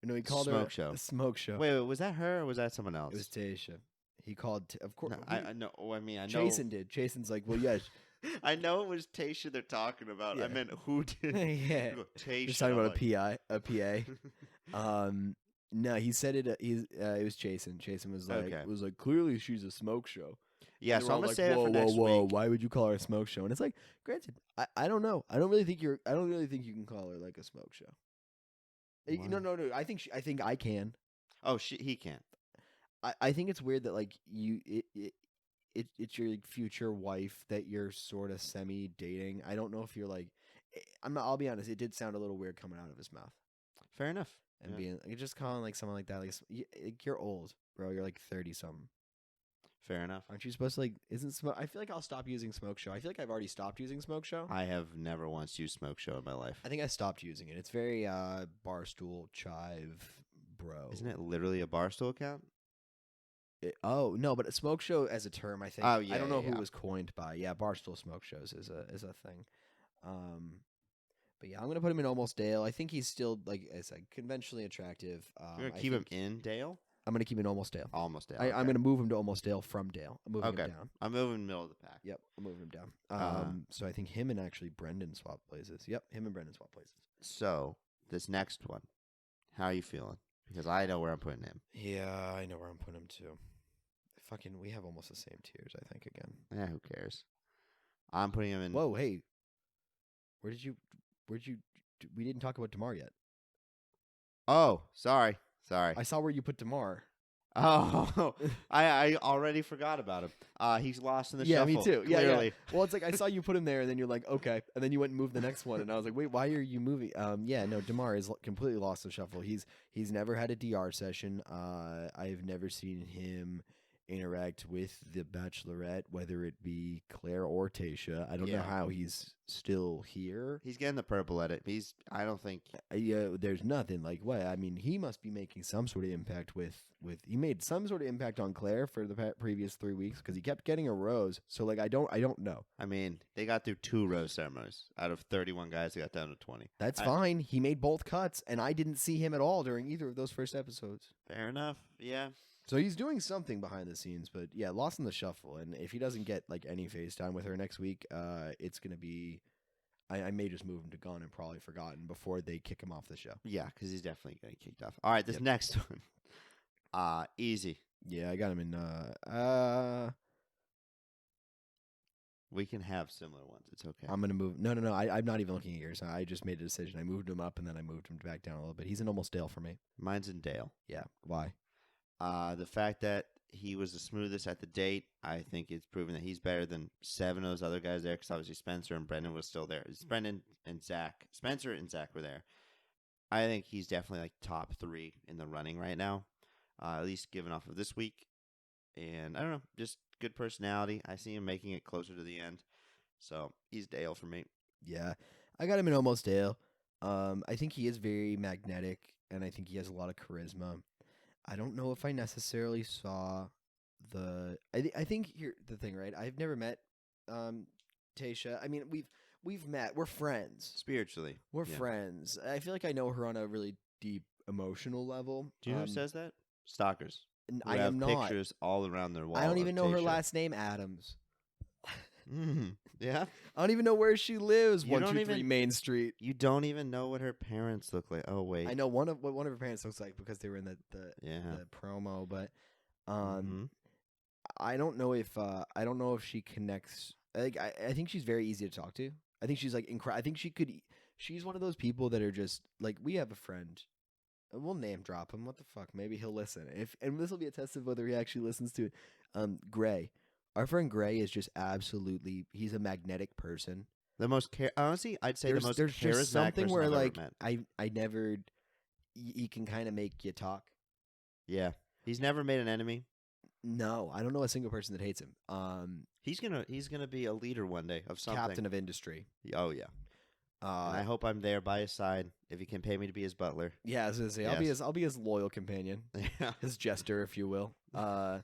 No, he called Smoke her show. a smoke show. Wait, was that her or was that someone else? It was Tayshia. He called, of course. No, I know. I mean, I know. Jason did. Jason's like, well, yeah. I know it was Tayshia they're talking about. Yeah. I meant who did? Yeah. Tayshia. He's talking about a PA. No, he said it. It was Jason. Jason was like, clearly she's a smoke show. Yeah, so I'm gonna like, say it for next week. Why would you call her a smoke show? And it's like, granted, I don't know. I don't really think you can call her like a smoke show. No. I think I can. Oh, he can't. I think it's weird that like it's your future wife that you're sort of semi dating. I don't know if you're like, I'll be honest. It did sound a little weird coming out of his mouth. Fair enough. And being like, just calling like someone like that, like you're old, bro. You're like 30 something. Fair enough. Aren't you supposed to like? Isn't smoke? I feel like I'll stop using smoke show. I feel like I've already stopped using smoke show. I have never once used smoke show in my life. I think I stopped using it. It's very barstool chive, bro. Isn't it literally a barstool account? Oh no, but a smoke show as a term, I think. Oh yeah, I don't know who yeah. it was coined by. Yeah, barstool smoke shows is a thing. But yeah, I'm gonna put him in almost Dale. I think he's still, like I said, conventionally attractive. You're gonna keep him in Dale? I'm gonna keep him in almost Dale. Almost Dale. I'm gonna move him to almost Dale from Dale. I'm moving him down. I'm moving middle of the pack. Yep, I'm moving him down. So I think him and actually Brendan swap places. Yep, him and Brendan swap places. So this next one, how are you feeling? Because I know where I'm putting him. Yeah, I know where I'm putting him too. We have almost the same tiers, I think, again. Yeah, who cares? I'm putting him in. Whoa, hey. Where'd you we didn't talk about Damar yet. Oh, sorry. I saw where you put Damar. Oh, I already forgot about him. He's lost in the Yeah, shuffle. me too. Yeah, Clearly. yeah. Well, it's like I saw you put him there, and then you're like, okay, and then you went and moved the next one, and I was like, wait, why are you moving? Yeah, no, Damar is completely lost the shuffle. He's never had a DR session. I've never seen him interact with the Bachelorette, whether it be Claire or Tayshia. I don't know Yeah. how he's still here. He's getting the purple edit. I don't think. Yeah, there's nothing like what I mean. He must be making some sort of impact with. He made some sort of impact on Claire for the previous 3 weeks because he kept getting a rose. So like I don't know. I mean, they got through 2 rose ceremonies out of 31 guys. They got down to 20. That's fine. He made both cuts, and I didn't see him at all during either of those first episodes. Fair enough. Yeah. So he's doing something behind the scenes, but yeah, lost in the shuffle. And if he doesn't get like any FaceTime with her next week, it's gonna be. I may just move him to gone and probably forgotten before they kick him off the show. Yeah, because he's definitely getting kicked off. All right, this next one. Easy. Yeah, I got him in. We can have similar ones. It's okay. I'm gonna move. No. I'm not even looking at yours. I just made a decision. I moved him up and then I moved him back down a little bit. He's in almost Dale for me. Mine's in Dale. Yeah. Why? The fact that he was the smoothest at the date, I think it's proven that he's better than 7 of those other guys there. Because obviously Spencer and Brendan was still there. Spencer and Zach were there. I think he's definitely like top 3 in the running right now, at least given off of this week. And I don't know, just good personality. I see him making it closer to the end, so he's Dale for me. Yeah, I got him in almost Dale. I think he is very magnetic, and I think he has a lot of charisma. I don't know if I necessarily saw the. I think here the thing, right? I've never met Tayshia. I mean, we've met. We're friends. Spiritually, We're yeah. friends. I feel like I know her on a really deep emotional level. Do you know who says that? Stalkers. I have am not. Pictures all around their wall. I don't even know her Tayshia. last name, Adams. Yeah. I don't even know where she lives. You 123 Main Street. You don't even know what her parents look like. Oh wait. I know what one of her parents looks like because they were in the promo, but I don't know if she connects. Like I think she's very easy to talk to. I think she's like I think she's one of those people that are just like, we have a friend. We'll name drop him. What the fuck? Maybe he'll listen. And this will be a test of whether he actually listens to it. Gray. Our friend Gray is just absolutely. He's a magnetic person. The most honestly, I'd say the most there's charismatic just something person where I've like ever met. I never. He can kind of make you talk. Yeah, he's never made an enemy. No, I don't know a single person that hates him. He's gonna be a leader one day of something. Captain of industry. Oh yeah. And I hope I'm there by his side if he can pay me to be his butler. Yeah, I was gonna say, Yes. I'll be his loyal companion, Yeah. his jester, if you will. I'll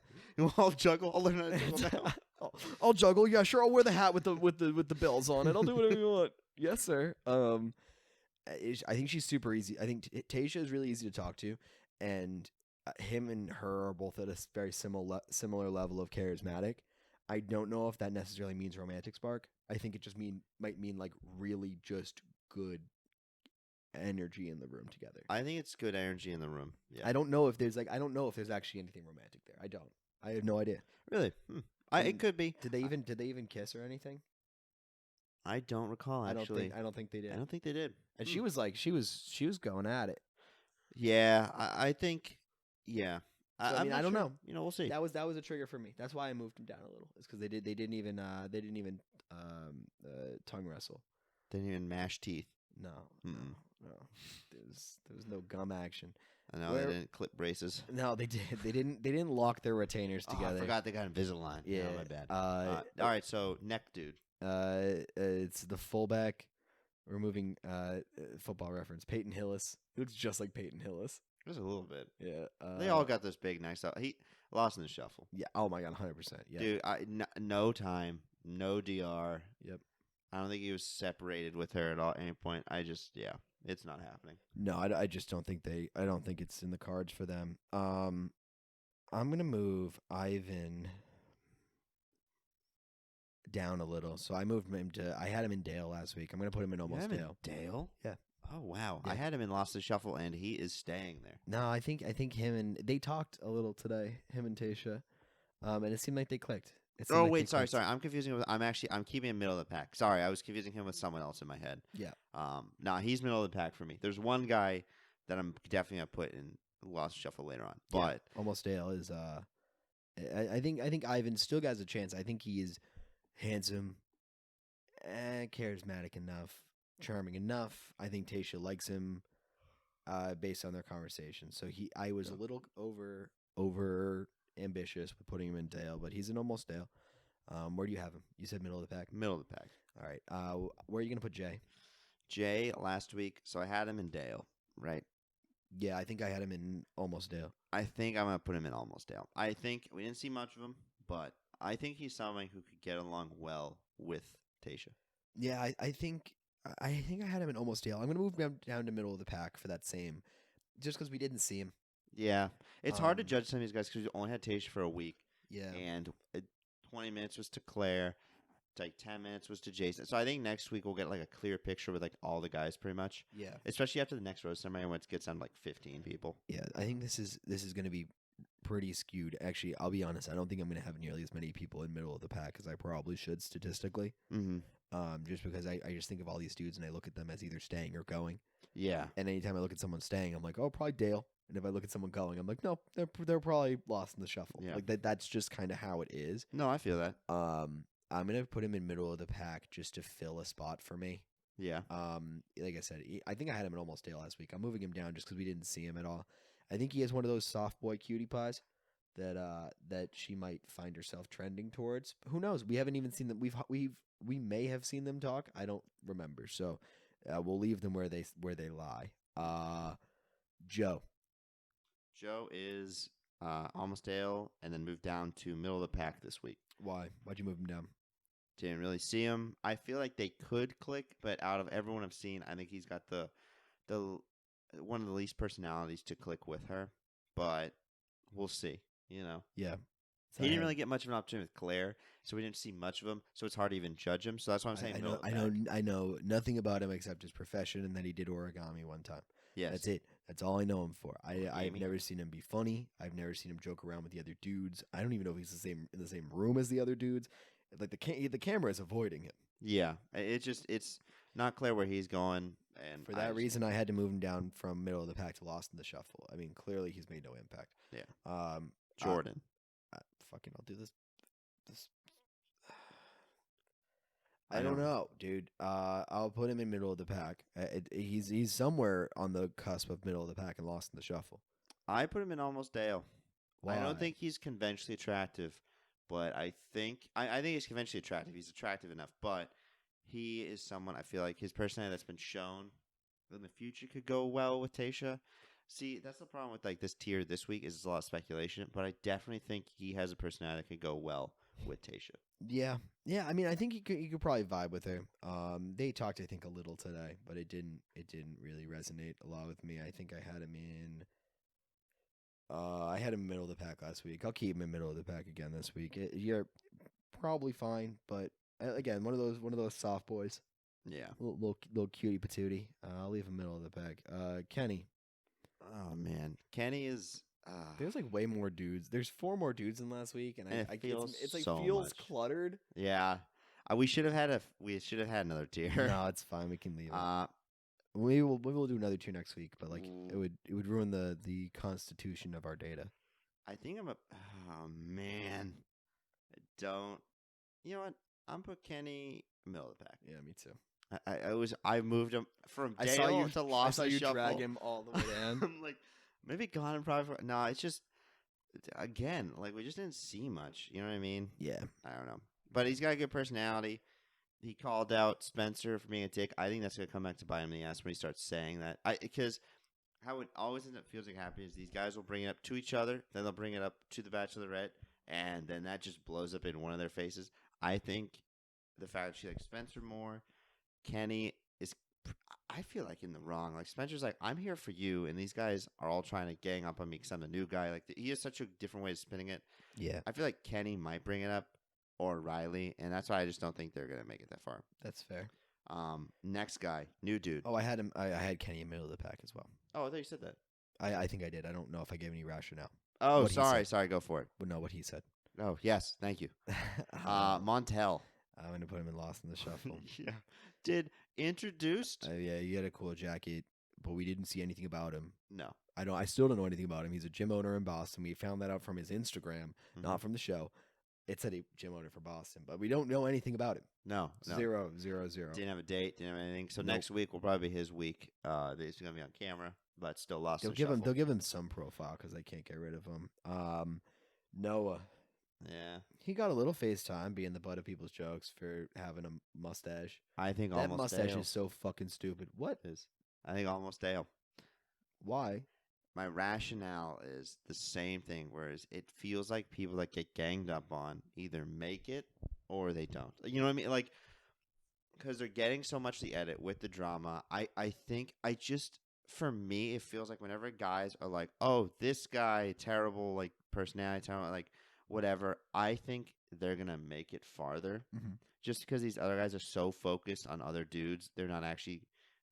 juggle. I'll learn how to juggle now. I'll juggle. Yeah, sure. I'll wear the hat with the bells on it. I'll do whatever you want. Yes, sir. I think she's super easy. I think Tayshia is really easy to talk to, and him and her are both at a very similar level of charismatic. I don't know if that necessarily means romantic spark. I think it just might mean like really just good energy in the room together. I think it's good energy in the room. Yeah. I don't know if there's actually anything romantic there. I don't. I have no idea. Really? It could be. Did they even kiss or anything? I don't recall actually. I don't think they did. I don't think they did. And she was going at it. Yeah, I think. Yeah. So, I mean, I don't know. We'll see. That was a trigger for me. That's why I moved him down a little. It's because they didn't even tongue wrestle. They didn't even mash teeth. No. There was no gum action. I know they didn't clip braces. No, they did. They didn't lock their retainers together. I forgot they got Invisalign. Yeah, my bad. All right, so neck dude. It's the fullback. We're moving football reference. Peyton Hillis. He looks just like Peyton Hillis. Just a little bit. Yeah. They all got those big necks. He lost in the shuffle. Yeah. Oh my god, 100%. Yeah. Dude, no time, no DR. Yep. I don't think he was separated with her at any point. It's not happening. No, I just don't think I don't think it's in the cards for them. I'm gonna move Ivan down a little. So I moved him I had him in Dale last week. I'm gonna put him in almost Dale. Dale? Yeah. Oh wow. Yeah. I had him in Lost in the Shuffle and he is staying there. No, I think him and they talked a little today, him and Tayshia. And it seemed like they clicked. It seemed Oh like they wait, sorry. quite- I'm confusing him with. I'm keeping him middle of the pack. Sorry, I was confusing him with someone else in my head. Yeah. Nah, he's middle of the pack for me. There's one guy that I'm definitely gonna put in Lost Shuffle later on, Yeah. but Almost Dale is. I think Ivan still has a chance. I think he is handsome, charismatic enough, charming enough. I think Tayshia likes him, based on their conversation. So I was a little over ambitious with putting him in Dale, but he's an almost Dale. Where do you have him? You said middle of the pack. middle of the pack. All right. Where are you gonna put Jay? Jay last week, so I had him in Dale, right? Yeah, I think I had him in almost Dale. I think I'm gonna put him in almost Dale. I think we didn't see much of him, but I think he's someone who could get along well with Tayshia. Yeah, I think I had him in almost Dale. I'm gonna move him down to middle of the pack for that same, just because we didn't see him. Yeah, it's hard to Um, judge some of these guys because we only had Tayshia for a week, Yeah. and 20 minutes was to Claire, like 10 minutes was to Jason. So I think next week we'll get like a clear picture with like all the guys pretty much, Yeah. especially after the next road ceremony when it gets down to like 15 people. Yeah, I think this is going to be pretty skewed. Actually, I'll be honest. I don't think I'm going to have nearly as many people in middle of the pack as I probably should statistically. Mm-hmm. Just because I just think of all these dudes and I look at them as either staying or going. Yeah. And anytime I look at someone staying, I'm like, oh, probably Dale. And if I look at someone going, I'm like, no, they're probably lost in the shuffle. Yeah. Like that's just kind of how it is. No, I feel that. I'm gonna put him in middle of the pack just to fill a spot for me. Yeah. Like I said, I think I had him in almost Dale last week. I'm moving him down just because we didn't see him at all. I think he is one of those soft boy cutie pies that she might find herself trending towards. Who knows? We haven't even seen them. We may have seen them talk. I don't remember. So we'll leave them where they lie. Joe. Joe is almost Dale and then moved down to middle of the pack this week. Why? Why'd you move him down? Didn't really see him. I feel like they could click, but out of everyone I've seen, I think he's got the one of the least personalities to click with her. But we'll see. You know, Yeah. So he didn't really get much of an opportunity with Claire, so we didn't see much of him. So it's hard to even judge him. So that's why I'm saying middle of the pack. I know nothing about him except his profession and that he did origami one time. Yes. That's it. That's all I know him for. I've Origami. never seen him be funny. I've never seen him joke around with the other dudes. I don't even know if he's in the same room as the other dudes. Like the camera is avoiding him. Yeah, it's not clear where he's going, and For that reason, I had to move him down from middle of the pack to lost in the shuffle. I mean, clearly he's made no impact. Yeah. Jordan. I'll do this. I don't know, dude. I'll put him in middle of the pack. He's somewhere on the cusp of middle of the pack and lost in the shuffle. I put him in almost Dale. Why? I don't think he's conventionally attractive, but I think he's conventionally attractive. He's attractive enough, but he is someone I feel like his personality that's been shown in the future could go well with Tayshia. See, that's the problem with like this tier this week is it's a lot of speculation, but I definitely think he has a personality that could go well with Tayshia. Yeah. I mean, I think he could probably vibe with her. They talked, I think, a little today, but it didn't really resonate a lot with me. I think I had him in. I had him middle of the pack last week. I'll keep him in middle of the pack again this week. You're probably fine, but again, one of those soft boys, Yeah. little cutie patootie. I'll leave him middle of the pack. Kenny. Oh man, Kenny is. There's like way more dudes. There's 4 more dudes than last week, and It I feels it's like so feels much. cluttered. Yeah. We should have had another tier. No, it's fine. We can leave it. We will do another 2 next week, but like it would ruin the constitution of our data. I think oh man, I don't. You know what? I'm put Kenny middle of the pack. Yeah, me too. I moved him from I Dale saw you to Lost. I saw you Shuffle. drag him all the way down. I'm like, maybe gone and probably. No, it's just again, like we just didn't see much. You know what I mean? Yeah. I don't know, but he's got a good personality. He called out Spencer for being a dick. I think that's gonna come back to bite him in the ass when he starts saying that. Because how it always ends up feels like happy is these guys will bring it up to each other, then they'll bring it up to the Bachelorette, and then that just blows up in one of their faces. I think the fact that she likes Spencer more, Kenny is, I feel like in the wrong. Like Spencer's like, I'm here for you, and these guys are all trying to gang up on me because I'm the new guy. Like he has such a different way of spinning it. Yeah. I feel like Kenny might bring it up or Riley, and that's why I just don't think they're gonna make it that far. That's fair. Next guy, new dude. Oh, I had him. I had Kenny in middle of the pack as well. Oh, I thought you said that. I think I did. I don't know if I gave any rationale. Oh, What he sorry, go for it. But no, what he said. Oh, yes. Thank you. Um, Montel. I'm gonna put him in Lost in the Shuffle. Yeah. Did introduced? Yeah, he had a cool jacket, but we didn't see anything about him. No. I still don't know anything about him. He's a gym owner in Boston. We found that out from his Instagram, not from the show. It said he gym owner for Boston, but we don't know anything about him. No. 0, 0, 0. Didn't have a date. Didn't have anything. So Nope. next week will probably be his week. He's gonna be on camera, but still lost. They'll give him some profile because they can't get rid of him. Noah. Yeah. He got a little FaceTime being the butt of people's jokes for having a mustache. I think That almost mustache Dale is so fucking stupid. What? is. I think almost Dale. Why? My rationale is the same thing, whereas it feels like people that get ganged up on either make it or they don't. You know what I mean? Like, because they're getting so much the edit with the drama. I think for me, it feels like whenever guys are like, oh, this guy, terrible, like, personality, terrible, like, whatever, I think they're going to make it farther. Mhm. Just because these other guys are so focused on other dudes, they're not actually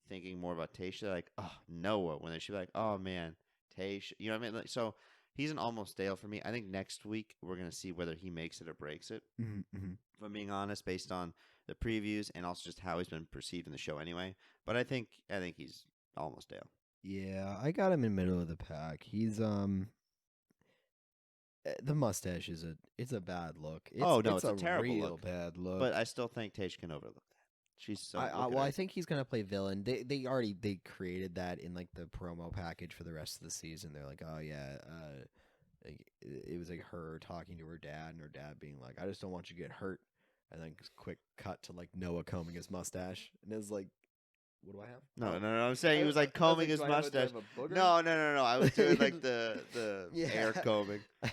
thinking more about Tayshia. They're like, oh, Noah, when they should be like, oh, man, Tayshia. You know what I mean? Like, so he's an almost Dale for me. I think next week we're going to see whether he makes it or breaks it. Mm-hmm. If I'm being honest, based on the previews and also just how he's been perceived in the show anyway. But I think he's almost Dale. Yeah, I got him in middle of the pack. He's the mustache is a bad look. It's a terrible real look. bad look. But I still think Tayshia can overlook that. She's so. I think he's gonna play villain. They created that in like the promo package for the rest of the season. They're like, oh yeah, it was like her talking to her dad and her dad being like, I just don't want you to get hurt. And then quick cut to like Noah combing his mustache, and it's like, what do I have? No. I'm saying he was like combing his mustache. No. I was doing like the air combing. I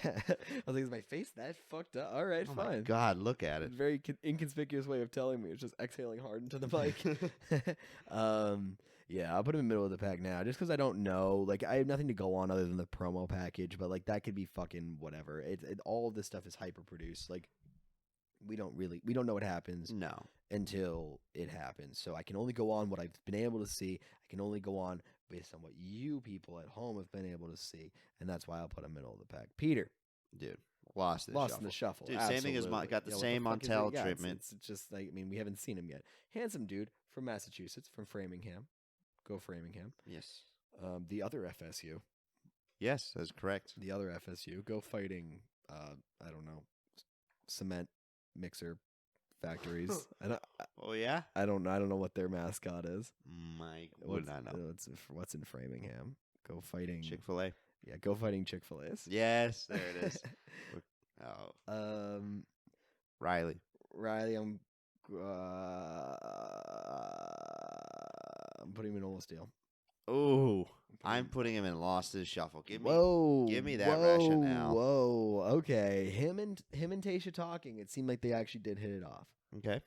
was like, is my face that fucked up? All right, Oh fine. my God, look at it. Very inconspicuous way of telling me. It's just exhaling hard into the mic. Yeah, I'll put him in the middle of the pack now, just because I don't know. Like, I have nothing to go on other than the promo package, but like that could be fucking whatever. All of this stuff is hyper produced. Like, we don't know what happens. No. Until it happens. So I can only go on what I've been able to see. I can only go on based on what you people at home have been able to see. And that's why I'll put him middle of the pack. Peter. Dude. Lost in the shuffle. Dude, same thing as got the same Montel treatment. It's just like, I mean, we haven't seen him yet. Handsome dude from Massachusetts, from Framingham. Go Framingham. Yes. The other FSU. Yes, that's correct. The other FSU. Go fighting, I don't know, cement mixer factories. Oh yeah. I don't know what their mascot is. Mike would not know. What's in Framingham? Go fighting Chick-fil-A. Yeah, go fighting Chick-fil-A's. Yes, there it is. Riley. I'm putting him in almost Dale. Oh, I'm putting him in Lost in the Shuffle. Give me that whoa, rationale. Whoa, okay. Him and Tayshia talking. It seemed like they actually did hit it off. Okay.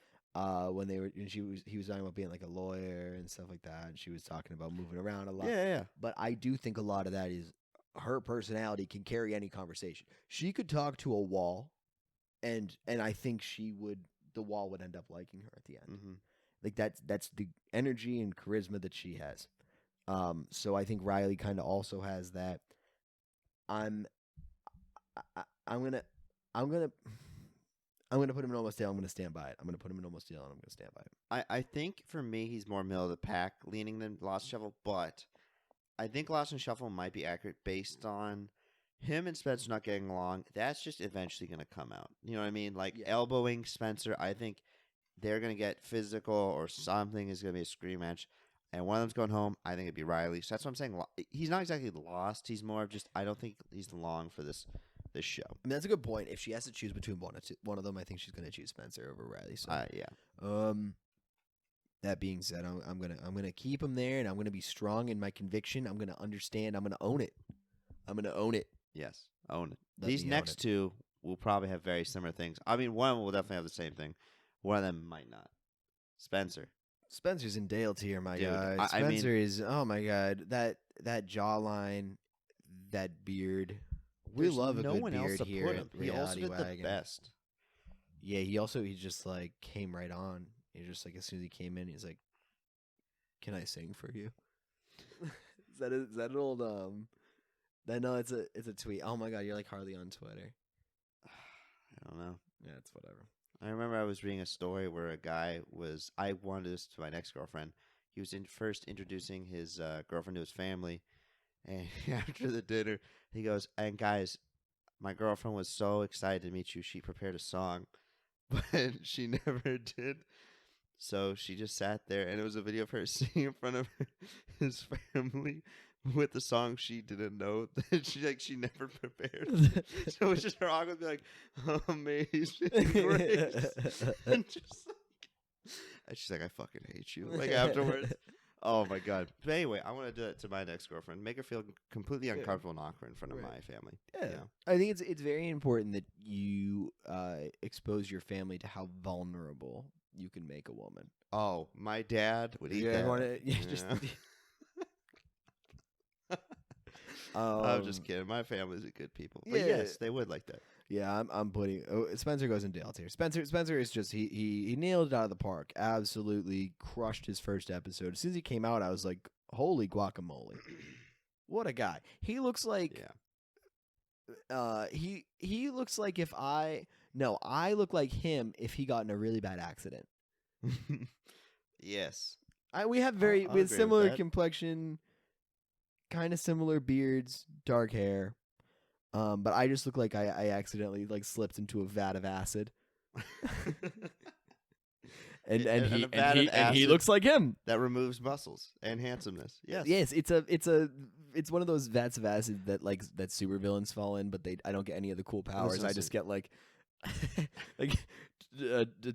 When he was talking about being like a lawyer and stuff like that, and she was talking about moving around a lot. Yeah. But I do think a lot of that is her personality can carry any conversation. She could talk to a wall, and I think the wall would end up liking her at the end. Mm-hmm. Like that's the energy and charisma that she has. So I think Riley kind of also has that. I'm gonna put him in almost Dale. I'm gonna stand by it. I'm gonna put him in almost Dale, and I'm gonna stand by it. I think for me he's more middle of the pack leaning than Lost Shuffle, but I think Lost and Shuffle might be accurate based on him and Spencer not getting along. That's just eventually gonna come out. You know what I mean? Like elbowing Spencer. I think they're gonna get physical or something is gonna be a scream match. And one of them's going home. I think it'd be Riley. So that's what I'm saying. He's not exactly lost. He's more of just, I don't think he's long for this show. I mean, that's a good point. If she has to choose between one of them, I think she's going to choose Spencer over Riley. So, yeah. That being said, I'm gonna keep him there, and I'm gonna be strong in my conviction. I'm gonna understand. I'm gonna own it. Yes, own it. These next two will probably have very similar things. I mean, one will definitely have the same thing. One of them might not. Spencer's in Dale tier, my Dude, God. Spencer is, oh my God, that jawline, that beard. We love a good beard here at He also did Wagon. the best. Yeah, he just like came right on. He just like as soon as he came in, he's like, "Can I sing for you?" Is that an old No, it's a tweet. Oh my God, you're like Harley on Twitter. don't know. Yeah, it's whatever. I remember I was reading a story where a guy was. I wanted this to my next girlfriend. He was first introducing his girlfriend to his family, and after the dinner, he goes, "And guys, my girlfriend was so excited to meet you. She prepared a song, but she never did. So she just sat there, and it was a video of her singing in front of his family with the song she didn't know that she never prepared. So it was just her awkward, be like, amazing grace, and just and she's like, I fucking hate you. Like afterwards. Oh my god! But anyway, I want to do it to my next girlfriend. Make her feel completely uncomfortable and awkward in front of my family. Yeah, you know? I think it's very important that you expose your family to how vulnerable you can make a woman. Oh, my dad would eat that. Just, I'm just kidding. My family's a good people. But yes, they would like that. Yeah, I'm putting. Spencer goes in Dale's here. Spencer is just he nailed it out of the park. Absolutely crushed his first episode. As soon as he came out, I was like, holy guacamole, what a guy. He looks like. Yeah. He looks like I look like him if he got in a really bad accident. Yes. We have we have similar complexion, kind of similar beards, dark hair. But I just look like I accidentally slipped into a vat of acid. and he looks like him. That removes muscles and handsomeness. Yes. Yes, it's one of those vats of acid that that supervillains fall in, but I don't get any of the cool powers. I just get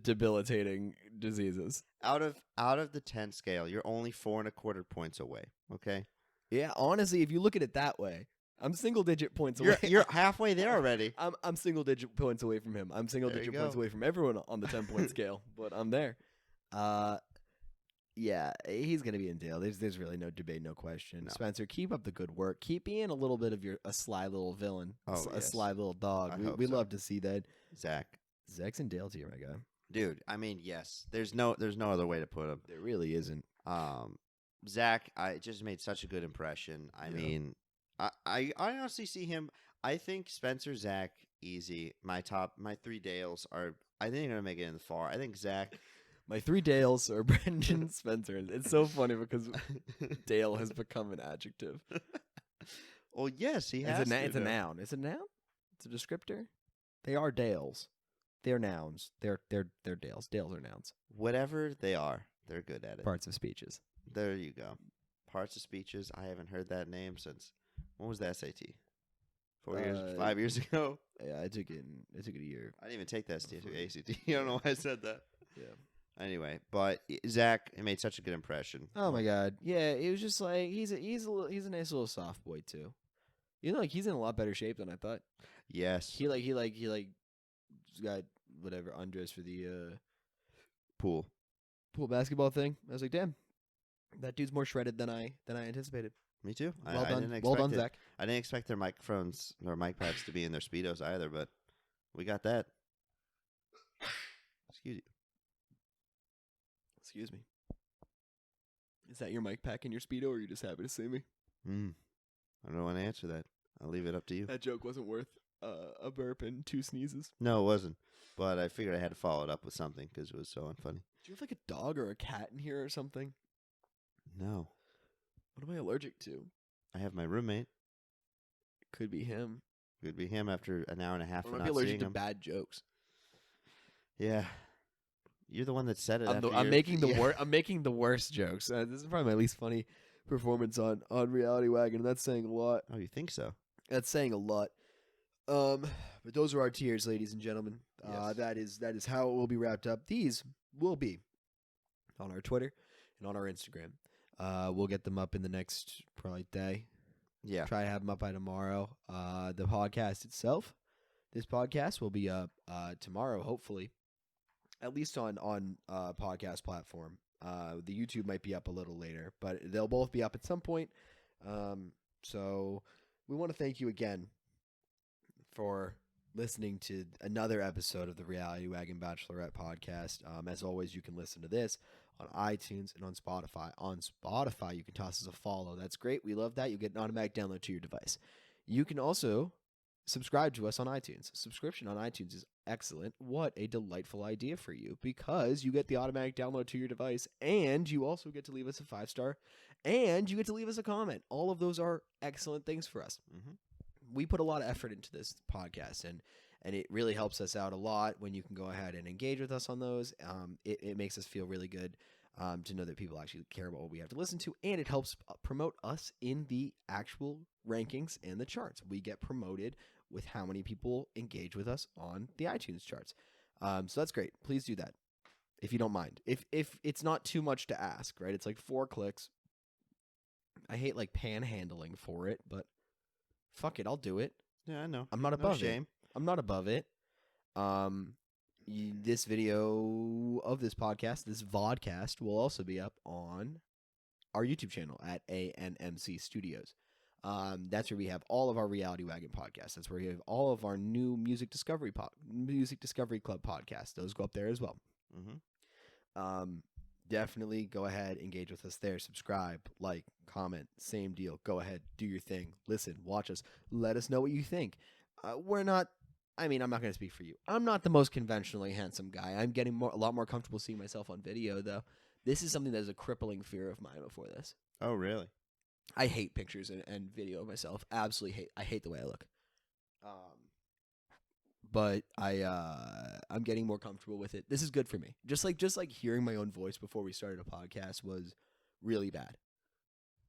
debilitating diseases. Out of the 10 scale, you're only 4.25 points away. Okay. Yeah, honestly, if you look at it that way, I'm single-digit points away. You're halfway there already. I'm single-digit points away from him. I'm single-digit points away from everyone on the 10-point scale, but I'm there. Yeah, he's gonna be in Dale. There's really no debate, no question. No. Spencer, keep up the good work. Keep being a little bit of a sly little villain, a sly little dog. We love to see that. Zach's in Dale tier, my guy. Dude, I mean, yes. There's no other way to put him. There really isn't. Zach, I just made such a good impression. I mean, I honestly see him. I think Spencer, Zach, easy. My 3 Dales are. I think they're gonna make it in the far. I think Zach. My 3 Dales are Brendan, Spencer. It's so funny because Dale has become an adjective. Well, yes, he has. It's a noun. Is it a noun? It's a descriptor. They are Dales. They're nouns. They're Dales. Dales are nouns. Whatever they are, they're good at it. Parts of speeches. There you go. Parts of speeches. I haven't heard that name since. When was the SAT? 4 years? 5 years ago? Yeah, I took it a year. I didn't even take that SAT. I took ACT. I don't know why I said that. Yeah. Anyway, but Zach made such a good impression. Oh my god. Yeah, it was just like he's a nice little soft boy too. He's in a lot better shape than I thought. Yes. He got whatever undress for the pool basketball thing. I was like, damn, that dude's more shredded than I anticipated. Me too. Well done. Well done, Zach. I didn't expect their microphones or mic pads to be in their Speedos either, but we got that. Excuse me. Is that your mic pack in your Speedo, or are you just happy to see me? I don't want to answer that. I'll leave it up to you. That joke wasn't worth a burp and 2 sneezes. No, it wasn't. But I figured I had to follow it up with something because it was so unfunny. Do you have a dog or a cat in here or something? No. What am I allergic to? I have my roommate. Could be him. Could be him after an hour and a half. Or I might be allergic to bad jokes. Yeah. You're the one that said it. I'm making the worst jokes. This is probably my least funny performance on Reality Wagon, and that's saying a lot. Oh, you think so? That's saying a lot. But those are our tiers, ladies and gentlemen. Yes. That is how it will be wrapped up. These will be on our Twitter and on our Instagram. We'll get them up in the next probably day. Yeah. Try to have them up by tomorrow. The podcast itself, this podcast will be up tomorrow, hopefully. At least on podcast platform. The YouTube might be up a little later, but they'll both be up at some point. So we want to thank you again for listening to another episode of the Reality Wagon Bachelorette podcast. As always, you can listen to this on iTunes and on Spotify. On Spotify, you can toss us a follow. That's great. We love that. You get an automatic download to your device. You can also subscribe to us on iTunes. Subscription on iTunes is excellent. What a delightful idea for you, because you get the automatic download to your device, and you also get to leave us a 5-star, and you get to leave us a comment. All of those are excellent things for us. Mm-hmm. We put a lot of effort into this podcast, and it really helps us out a lot when you can go ahead and engage with us on those. It makes us feel really good to know that people actually care about what we have to listen to, and it helps promote us in the actual rankings and the charts. We get promoted with how many people engage with us on the iTunes charts. So that's great. Please do that if you don't mind. If it's not too much to ask, right? It's like 4 clicks. I hate like panhandling for it, but fuck it, I'll do it. Yeah, I know. I'm not No above it. shame. I'm not above it. This video of this podcast, this vodcast, will also be up on our YouTube channel at ANMC Studios. That's where we have all of our Reality Wagon podcasts. That's where we have all of our new Music Discovery Club podcasts. Those go up there as well. Mm-hmm. Definitely go ahead, engage with us there. Subscribe, like, comment, same deal. Go ahead, do your thing. Listen, watch us. Let us know what you think. I'm not going to speak for you. I'm not the most conventionally handsome guy. I'm getting a lot more comfortable seeing myself on video, though. This is something that is a crippling fear of mine before this. Oh, really? I hate pictures and video of myself. Absolutely hate. I hate the way I look. But I'm getting more comfortable with it. This is good for me. Just like hearing my own voice before we started a podcast was really bad.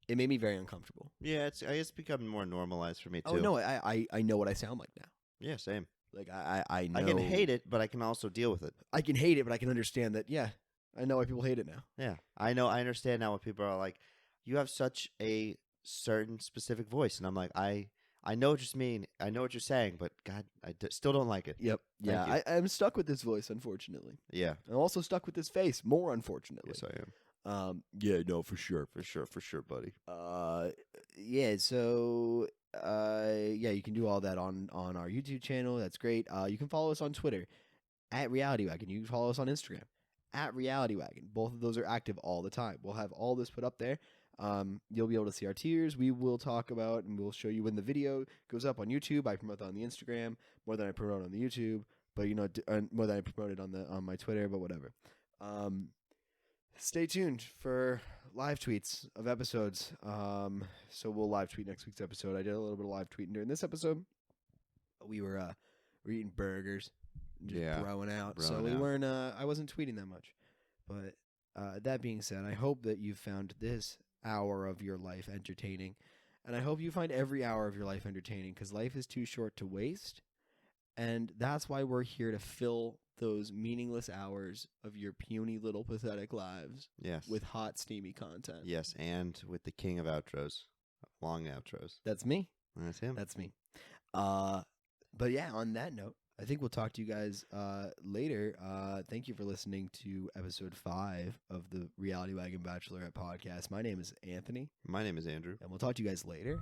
It made me very uncomfortable. Yeah, it's become more normalized for me too. Oh no, I know what I sound like now. Yeah, same. Like I know. I can hate it, but I can also deal with it. I can hate it, but I can understand that. Yeah, I know why people hate it now. Yeah, I know. I understand now when people are like, "You have such a certain specific voice," and I'm like, I know what you mean. I know what you're saying, but God, still don't like it. Yep. Thank Yeah, I'm stuck with this voice, unfortunately. Yeah. I'm also stuck with this face, more unfortunately. Yes, I am. Yeah, no, for sure, buddy. Yeah. So, yeah, you can do all that on our YouTube channel. That's great. You can follow us on Twitter at Reality Wagon. You can follow us on Instagram at Reality Wagon. Both of those are active all the time. We'll have all this put up there. You'll be able to see our tiers. We will talk about and we'll show you when the video goes up on YouTube. I promote that on the Instagram more than I promote on the YouTube, but more than I promote it on my Twitter. But whatever. Stay tuned for live tweets of episodes. So we'll live tweet next week's episode. I did a little bit of live tweeting during this episode. We were eating burgers, and just throwing out. So we weren't. I wasn't tweeting that much. But that being said, I hope that you found this hour of your life entertaining, and I hope you find every hour of your life entertaining, because life is too short to waste, and that's why we're here to fill those meaningless hours of your puny little pathetic lives with hot steamy content. Yes, and with the king of outros, long outros. That's me. That's him. That's me. But yeah, on that note, I think we'll talk to you guys later. Thank you for listening to episode 5 of the Reality Wagon Bachelorette podcast. My name is Anthony. My name is Andrew. And we'll talk to you guys later.